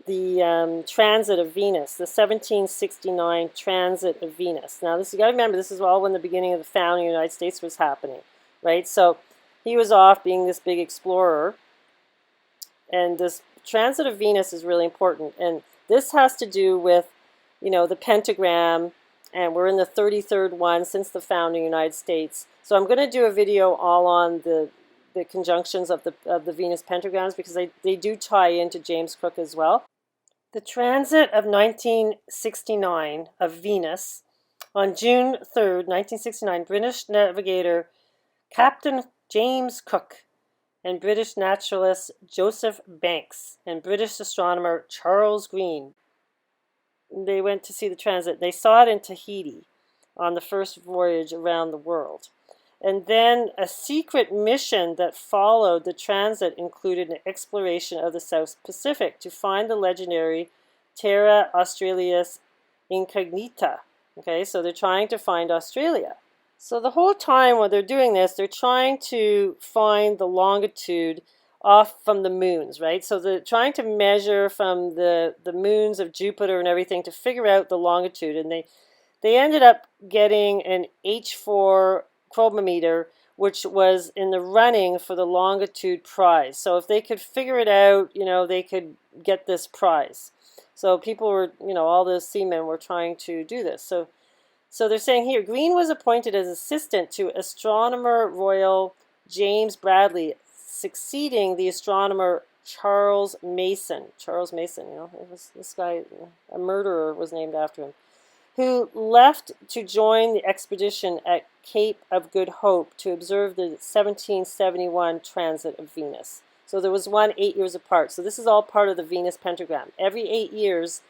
the transit of Venus, the 1769 transit of Venus. Now, you got to remember, this is all when the beginning of the founding of the United States was happening, right? So he was off being this big explorer, and this transit of Venus is really important. And this has to do with, you know, the pentagram, and we're in the 33rd one since the founding of the United States. So I'm going to do a video all on the conjunctions of the Venus pentagrams, because they do tie into James Cook as well. The transit of 1969 of Venus, on June 3rd, 1969, British navigator Captain James Cook and British naturalist Joseph Banks and British astronomer Charles Green, they went to see the transit. They saw it in Tahiti on the first voyage around the world. And then a secret mission that followed the transit included an exploration of the South Pacific to find the legendary Terra Australis Incognita. Okay, so they're trying to find Australia. So the whole time while they're doing this, they're trying to find the longitude off from the moons, right? So they're trying to measure from the moons of Jupiter and everything to figure out the longitude. And they ended up getting an H4 chronometer, which was in the running for the longitude prize. So if they could figure it out, you know, they could get this prize. So people were, you know, all the seamen were trying to do this. So they're saying here, Green was appointed as assistant to Astronomer Royal James Bradley, succeeding the astronomer Charles Mason. Charles Mason, you know, it was this guy, a murderer was named after him, who left to join the expedition at Cape of Good Hope to observe the 1771 transit of Venus. So there was one 8 years apart. So this is all part of the Venus pentagram. Every 8 years,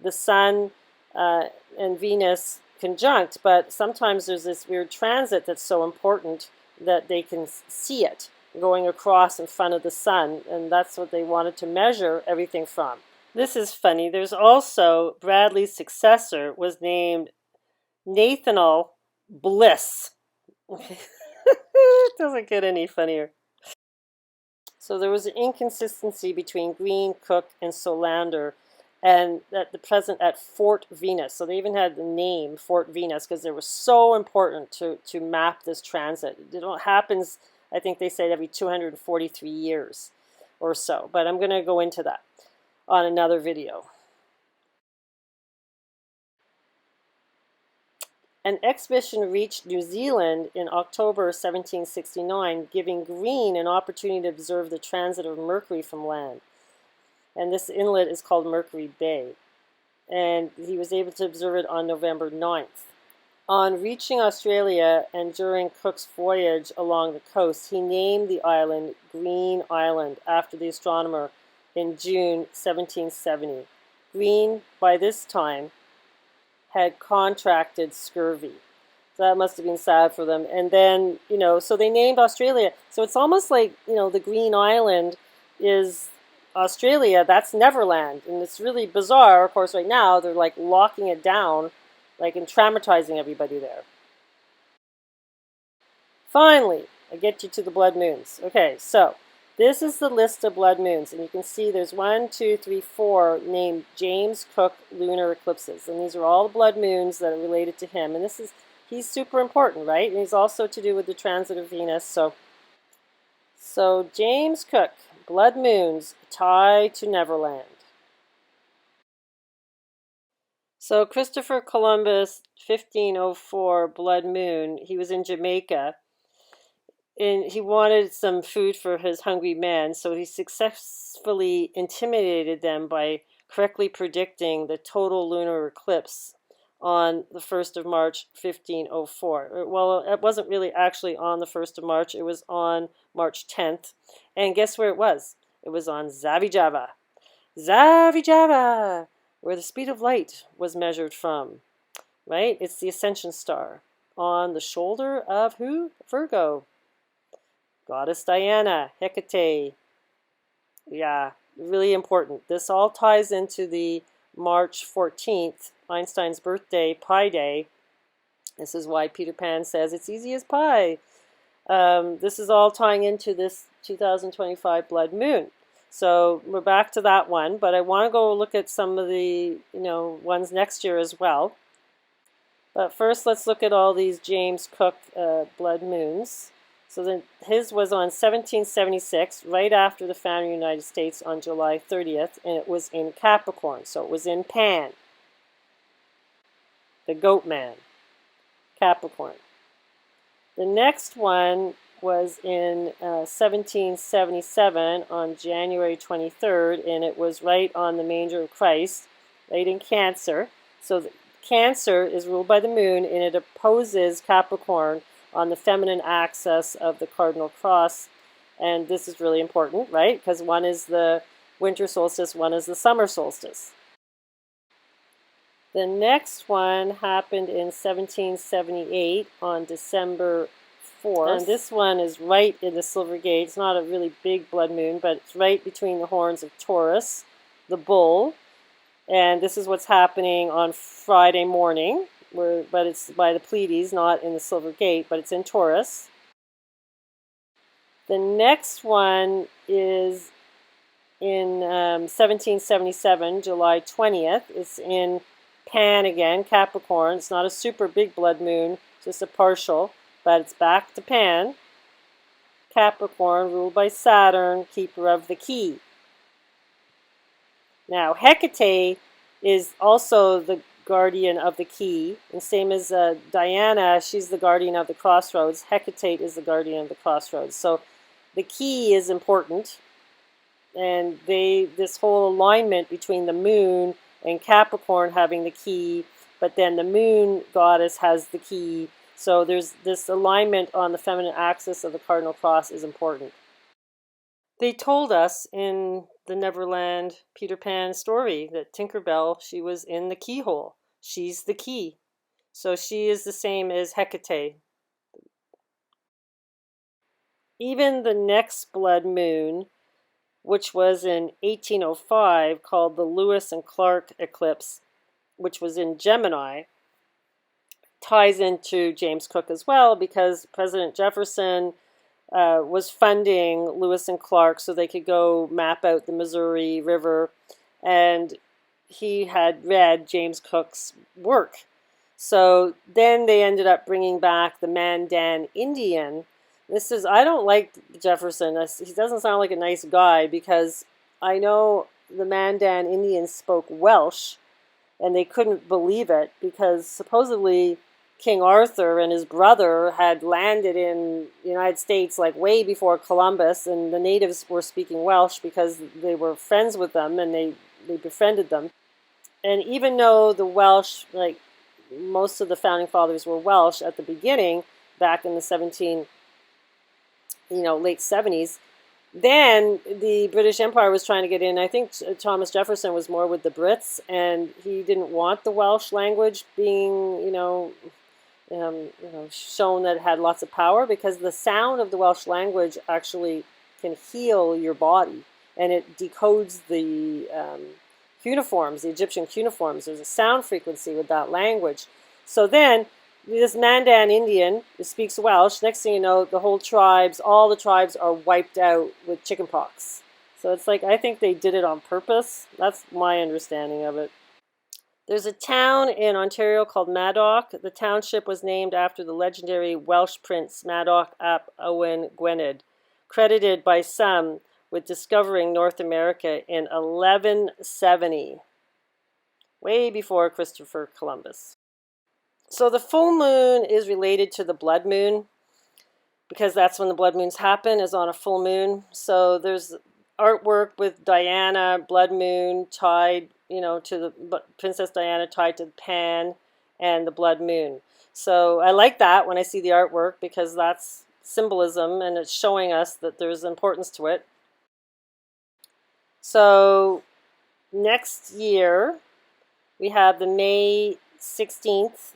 the Sun and Venus conjunct, but sometimes there's this weird transit that's so important that they can see it going across in front of the Sun, and that's what they wanted to measure everything from. This is funny. There's also Bradley's successor was named Nathaniel Bliss. It doesn't get any funnier. So there was an inconsistency between Green, Cook, and Solander, and at the present at Fort Venus. So they even had the name Fort Venus because it was so important to map this transit. It happens, I think they said, every 243 years or so. But I'm going to go into that on another video. An expedition reached New Zealand in October 1769, giving Green an opportunity to observe the transit of Mercury from land. And this inlet is called Mercury Bay. And he was able to observe it on November 9th. On reaching Australia and during Cook's voyage along the coast, he named the island Green Island after the astronomer in June 1770. Green, by this time, had contracted scurvy. that must have been sad for them. And then, so they named Australia. So it's almost like, the Green Island is Australia. That's Neverland. And it's really bizarre. Of course, right now, they're like locking it down, like, and traumatizing everybody there. Finally, I get you to the blood moons. Okay, so this is the list of blood moons. And you can see there's 1, 2, 3, 4 named James Cook lunar eclipses. And these are all the blood moons that are related to him. And he's super important, right? And he's also to do with the transit of Venus. So James Cook, blood moons, tied to Neverland. So Christopher Columbus, 1504, blood moon, he was in Jamaica. And he wanted some food for his hungry men, so he successfully intimidated them by correctly predicting the total lunar eclipse on the 1st of March, 1504. Well, it wasn't really actually on the 1st of March. It was on March 10th. And guess where it was? It was on Zavijava. Zavijava, where the speed of light was measured from. Right? It's the Ascension star on the shoulder of who? Virgo. Goddess Diana, Hecate. Yeah, really important. This all ties into the March 14th, Einstein's birthday, Pi Day. This is why Peter Pan says it's easy as pie. This is all tying into this 2025 blood moon. So we're back to that one, but I want to go look at some of the, ones next year as well. But first, let's look at all these James Cook blood moons. So then his was on 1776, right after the founding of the United States on July 30th, and it was in Capricorn, so it was in Pan, the goat man, Capricorn. The next one was in 1777 on January 23rd, and it was right on the manger of Christ, right in Cancer. So Cancer is ruled by the moon, and it opposes Capricorn on the feminine axis of the cardinal cross. And this is really important, right? Because one is the winter solstice, one is the summer solstice. The next one happened in 1778 on December 4th. And this one is right in the Silver Gate. It's not a really big blood moon, but it's right between the horns of Taurus, the bull. And this is what's happening on Friday morning. But it's by the Pleiades, not in the Silver Gate, but it's in Taurus. The next one is in 1777, July 20th. It's in Pan again, Capricorn. It's not a super big blood moon, just a partial, but it's back to Pan. Capricorn, ruled by Saturn, keeper of the key. Now, Hecate is also the guardian of the key, and same as Diana, she's the guardian of the crossroads. Hecate is the guardian of the crossroads. So the key is important, and this whole alignment between the moon and Capricorn having the key, but then the moon goddess has the key. So there's this alignment on the feminine axis of the cardinal cross is important. They told us in the Neverland Peter Pan story that Tinkerbell, she was in the keyhole. She's the key. So she is the same as Hecate. Even the next blood moon, which was in 1805, called the Lewis and Clark eclipse, which was in Gemini, ties into James Cook as well, because President Jefferson was funding Lewis and Clark so they could go map out the Missouri River, and he had read James Cook's work. So then they ended up bringing back the Mandan Indian. I don't like Jefferson. He doesn't sound like a nice guy, because I know the Mandan Indians spoke Welsh, and they couldn't believe it, because supposedly King Arthur and his brother had landed in the United States like way before Columbus, and the natives were speaking Welsh because they were friends with them and they befriended them. And even though the Welsh, like most of the founding fathers were Welsh at the beginning, back in the late 70s, then the British Empire was trying to get in. I think Thomas Jefferson was more with the Brits, and he didn't want the Welsh language being, shown that it had lots of power, because the sound of the Welsh language actually can heal your body, and it decodes the cuneiforms, the Egyptian cuneiforms. There's a sound frequency with that language. So then this Mandan Indian who speaks Welsh, next thing you know, the whole tribes, all the tribes are wiped out with chickenpox. So it's like, I think they did it on purpose. That's my understanding of it. There's a town in Ontario called Madoc. The township was named after the legendary Welsh prince Madoc ap Owen Gwynedd, credited by some with discovering North America in 1170, way before Christopher Columbus. So the full moon is related to the blood moon, because that's when the blood moons happen, is on a full moon. So there's artwork with Diana, blood moon, tied, to the Princess Diana tied to the pan and the blood moon. So I like that when I see the artwork, because that's symbolism and it's showing us that there's importance to it. So next year we have the May 16th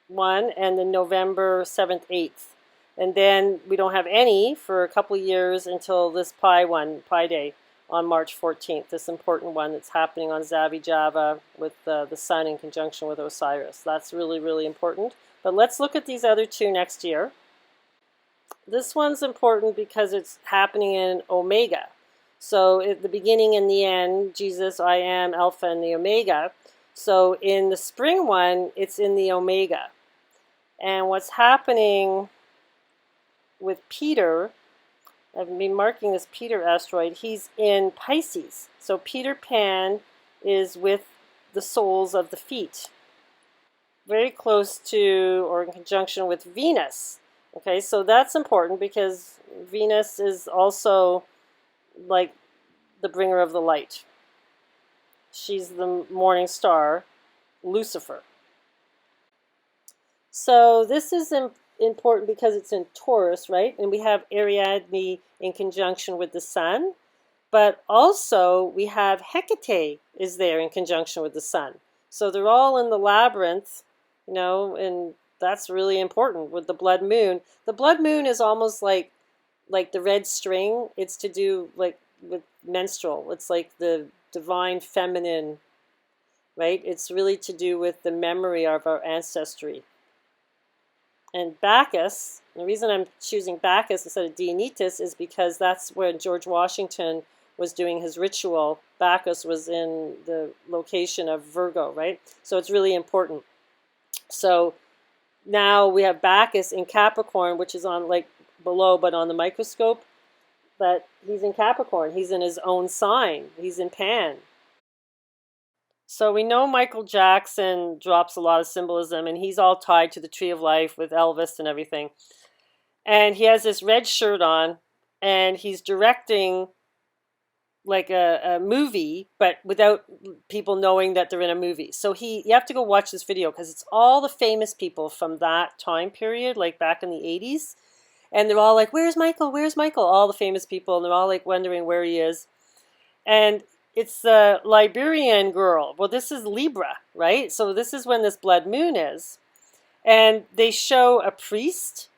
one and the November 7th, 8th. And then we don't have any for a couple years until this Pi Day on March 14th, this important one that's happening on Zavi Java with the Sun in conjunction with Osiris. That's really, really important. But let's look at these other two next year. This one's important because it's happening in Omega. So at the beginning and the end, Jesus, I am, Alpha and the Omega. So in the spring one, it's in the Omega. And what's happening with Peter, I've been marking this Peter asteroid, he's in Pisces. So Peter Pan is with the soles of the feet, very close to or in conjunction with Venus. Okay, so that's important because Venus is also like the bringer of the light. She's the morning star, Lucifer. So this is important because it's in Taurus, right? And we have Ariadne in conjunction with the Sun, but also we have Hecate is there in conjunction with the Sun. So they're all in the labyrinth, and that's really important with the blood moon. The blood moon is almost like the red string. It's to do like with menstrual. It's like the divine feminine, right? It's really to do with the memory of our ancestry. And Bacchus, the reason I'm choosing Bacchus instead of Dionysus is because that's where George Washington was doing his ritual. Bacchus was in the location of Virgo, right? So it's really important. So now we have Bacchus in Capricorn, which is on like below, but on the microscope. But he's in Capricorn. He's in his own sign. He's in Pan. So we know Michael Jackson drops a lot of symbolism, and he's all tied to the Tree of Life with Elvis and everything. And he has this red shirt on, and he's directing like a movie, but without people knowing that they're in a movie. So you have to go watch this video because it's all the famous people from that time period, like back in the 80s. And they're all like, where's Michael? Where's Michael? All the famous people, and they're all like wondering where he is. And it's the Liberian girl. Well, this is Libra, right? So this is when this blood moon is. And they show a priest.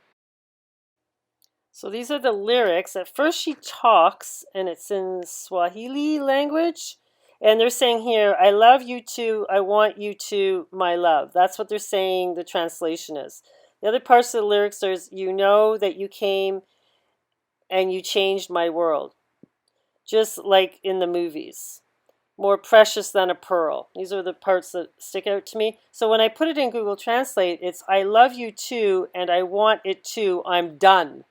So these are the lyrics. At first she talks, and it's in Swahili language. And they're saying here, I love you too, I want you to, my love. That's what they're saying the translation is. The other parts of the lyrics is, you know that you came and you changed my world. Just like in the movies. More precious than a pearl. These are the parts that stick out to me. So when I put it in Google Translate, it's I love you too and I want it too. I'm done.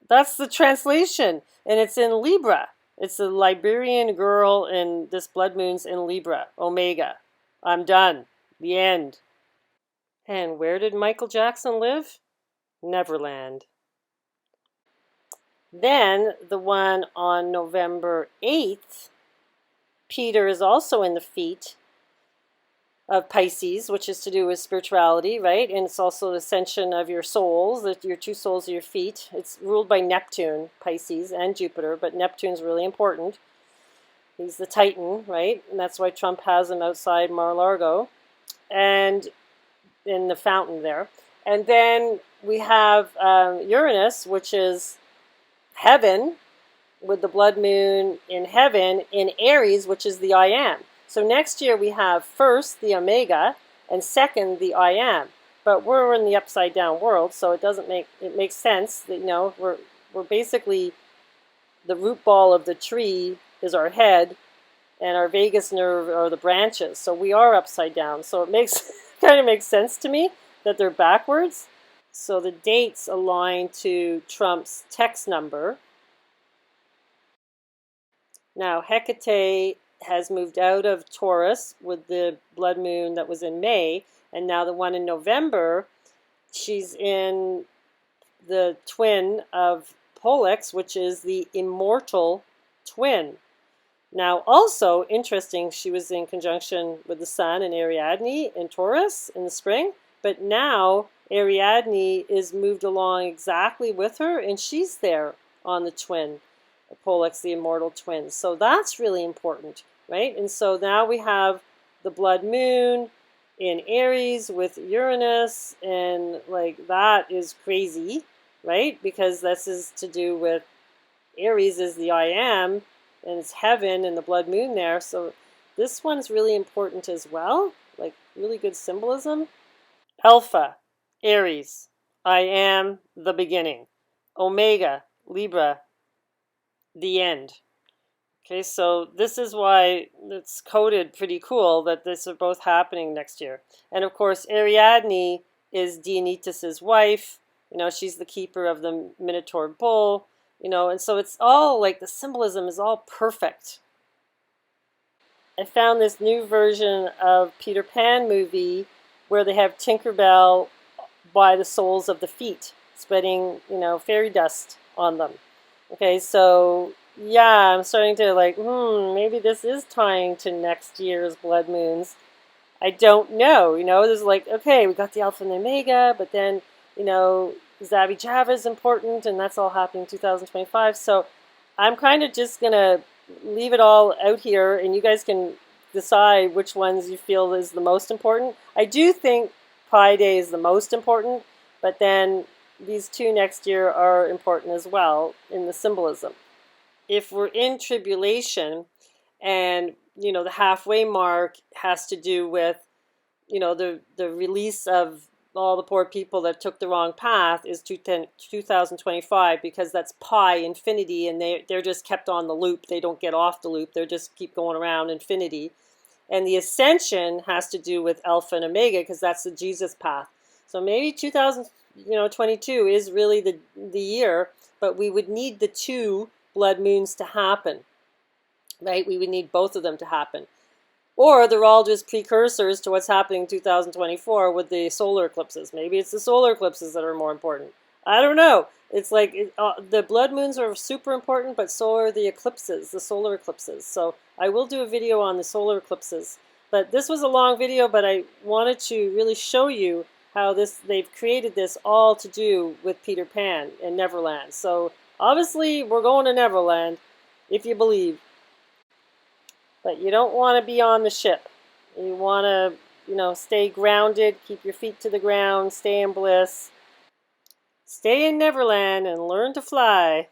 That's the translation. And it's in Libra. It's the Liberian girl and this blood moon's in Libra. Omega. I'm done. The end. And where did Michael Jackson live? Neverland. Then the one on November 8th, Peter is also in the feet of Pisces, which is to do with spirituality, right? And it's also the ascension of your souls, your two souls of your feet. It's ruled by Neptune, Pisces, and Jupiter, but Neptune's really important. He's the Titan, right? And that's why Trump has him outside Mar-a-Lago and in the fountain there. And then we have Uranus, which is heaven, with the blood moon in heaven in Aries, which is the I am. So next year we have first the Omega and second the I am. But we're in the upside down world, so it makes sense that we're basically the root ball of the tree is our head, and our vagus nerve are the branches. So we are upside down. So it makes kind of makes sense to me that they're backwards. So the dates align to Trump's text number. Now Hecate has moved out of Taurus with the blood moon that was in May, and now the one in November, she's in the twin of Pollux, which is the immortal twin. Now, also interesting, she was in conjunction with the sun in Ariadne in Taurus in the spring, but now Ariadne is moved along exactly with her, and she's there on the twin, Pollux, the immortal twin. So that's really important, right? And so now we have the blood moon in Aries with Uranus, and like that is crazy, right? Because this is to do with Aries is the I am, and it's heaven and the blood moon there. So this one's really important as well, like really good symbolism. Alpha, Aries, I am the beginning. Omega, Libra, the end. Okay, so this is why it's coded pretty cool that this are both happening next year. And of course, Ariadne is Dionysus's wife. She's the keeper of the Minotaur bull. And so it's all like the symbolism is all perfect. I found this new version of Peter Pan movie where they have Tinkerbell by the soles of the feet, spreading, fairy dust on them. Okay, so yeah, I'm starting to like, maybe this is tying to next year's blood moons. I don't know, there's like, okay, we got the Alpha and the Omega, but then, Zavi Java is important, and that's all happening in 2025. So I'm kind of just going to leave it all out here, and you guys can decide which ones you feel is the most important. I do think Pi Day is the most important, but then these two next year are important as well in the symbolism. If we're in tribulation, and the halfway mark has to do with the release of all the poor people that took the wrong path is 2025, because that's pi infinity, and they're just kept on the loop. They don't get off the loop. They just keep going around infinity. And the ascension has to do with Alpha and Omega, because that's the Jesus path. So maybe 2022 is really the year, but we would need the two blood moons to happen, right? We would need both of them to happen. Or they're all just precursors to what's happening in 2024 with the solar eclipses. Maybe it's the solar eclipses that are more important. I don't know. It's like the blood moons are super important, but so are the eclipses, the solar eclipses. So I will do a video on the solar eclipses. But this was a long video, but I wanted to really show you how they've created this all to do with Peter Pan and Neverland. So obviously we're going to Neverland, if you believe. But you don't want to be on the ship. You want to, stay grounded, keep your feet to the ground, stay in bliss. Stay in Neverland and learn to fly.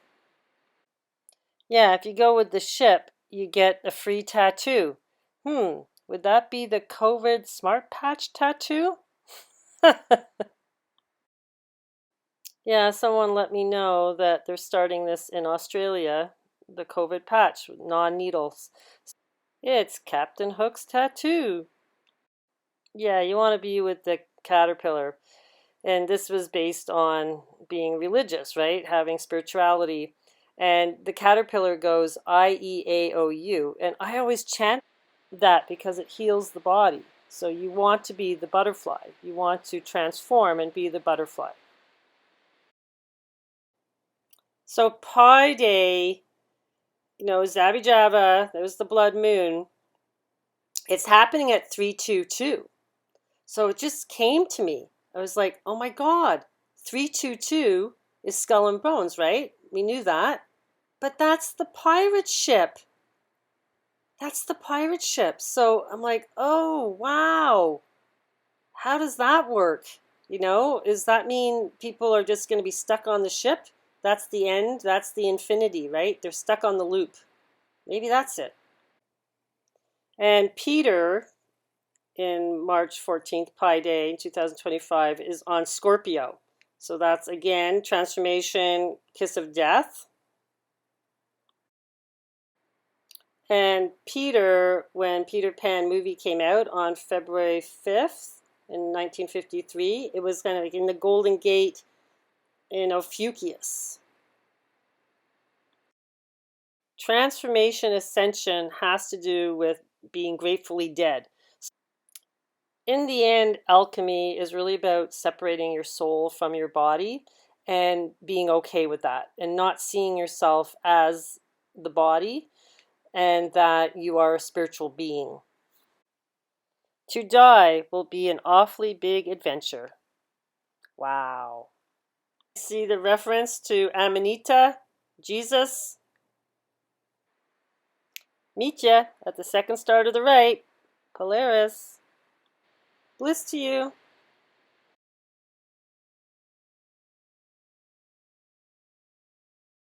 Yeah, if you go with the ship, you get a free tattoo. Would that be the COVID smart patch tattoo? Yeah, someone let me know that they're starting this in Australia, the COVID patch with non-needles. It's Captain Hook's tattoo. Yeah, you want to be with the caterpillar. And this was based on being religious, right? Having spirituality. And the caterpillar goes I-E-A-O-U. And I always chant that because it heals the body. So you want to be the butterfly. You want to transform and be the butterfly. So Pi Day, Zavi Java, there's the blood moon. It's happening at 322. So it just came to me. I was like, oh my God, 322 is Skull and Bones, right? We knew that. But that's the pirate ship. That's the pirate ship. So I'm like, oh, wow. How does that work? You know, does that mean people are just going to be stuck on the ship? That's the end. That's the infinity, right? They're stuck on the loop. Maybe that's it. And Peter, in March 14th, Pi Day in 2025, is on Scorpio. So that's, again, transformation, kiss of death. And Peter, when Peter Pan movie came out on February 5th in 1953, it was kind of like in the Golden Gate in Ophiuchus. Transformation ascension has to do with being gratefully dead. In the end, alchemy is really about separating your soul from your body and being okay with that and not seeing yourself as the body and that you are a spiritual being. To die will be an awfully big adventure. Wow. See the reference to Amanita, Jesus? Meet ya at the second star to the right, Polaris. Bliss to you.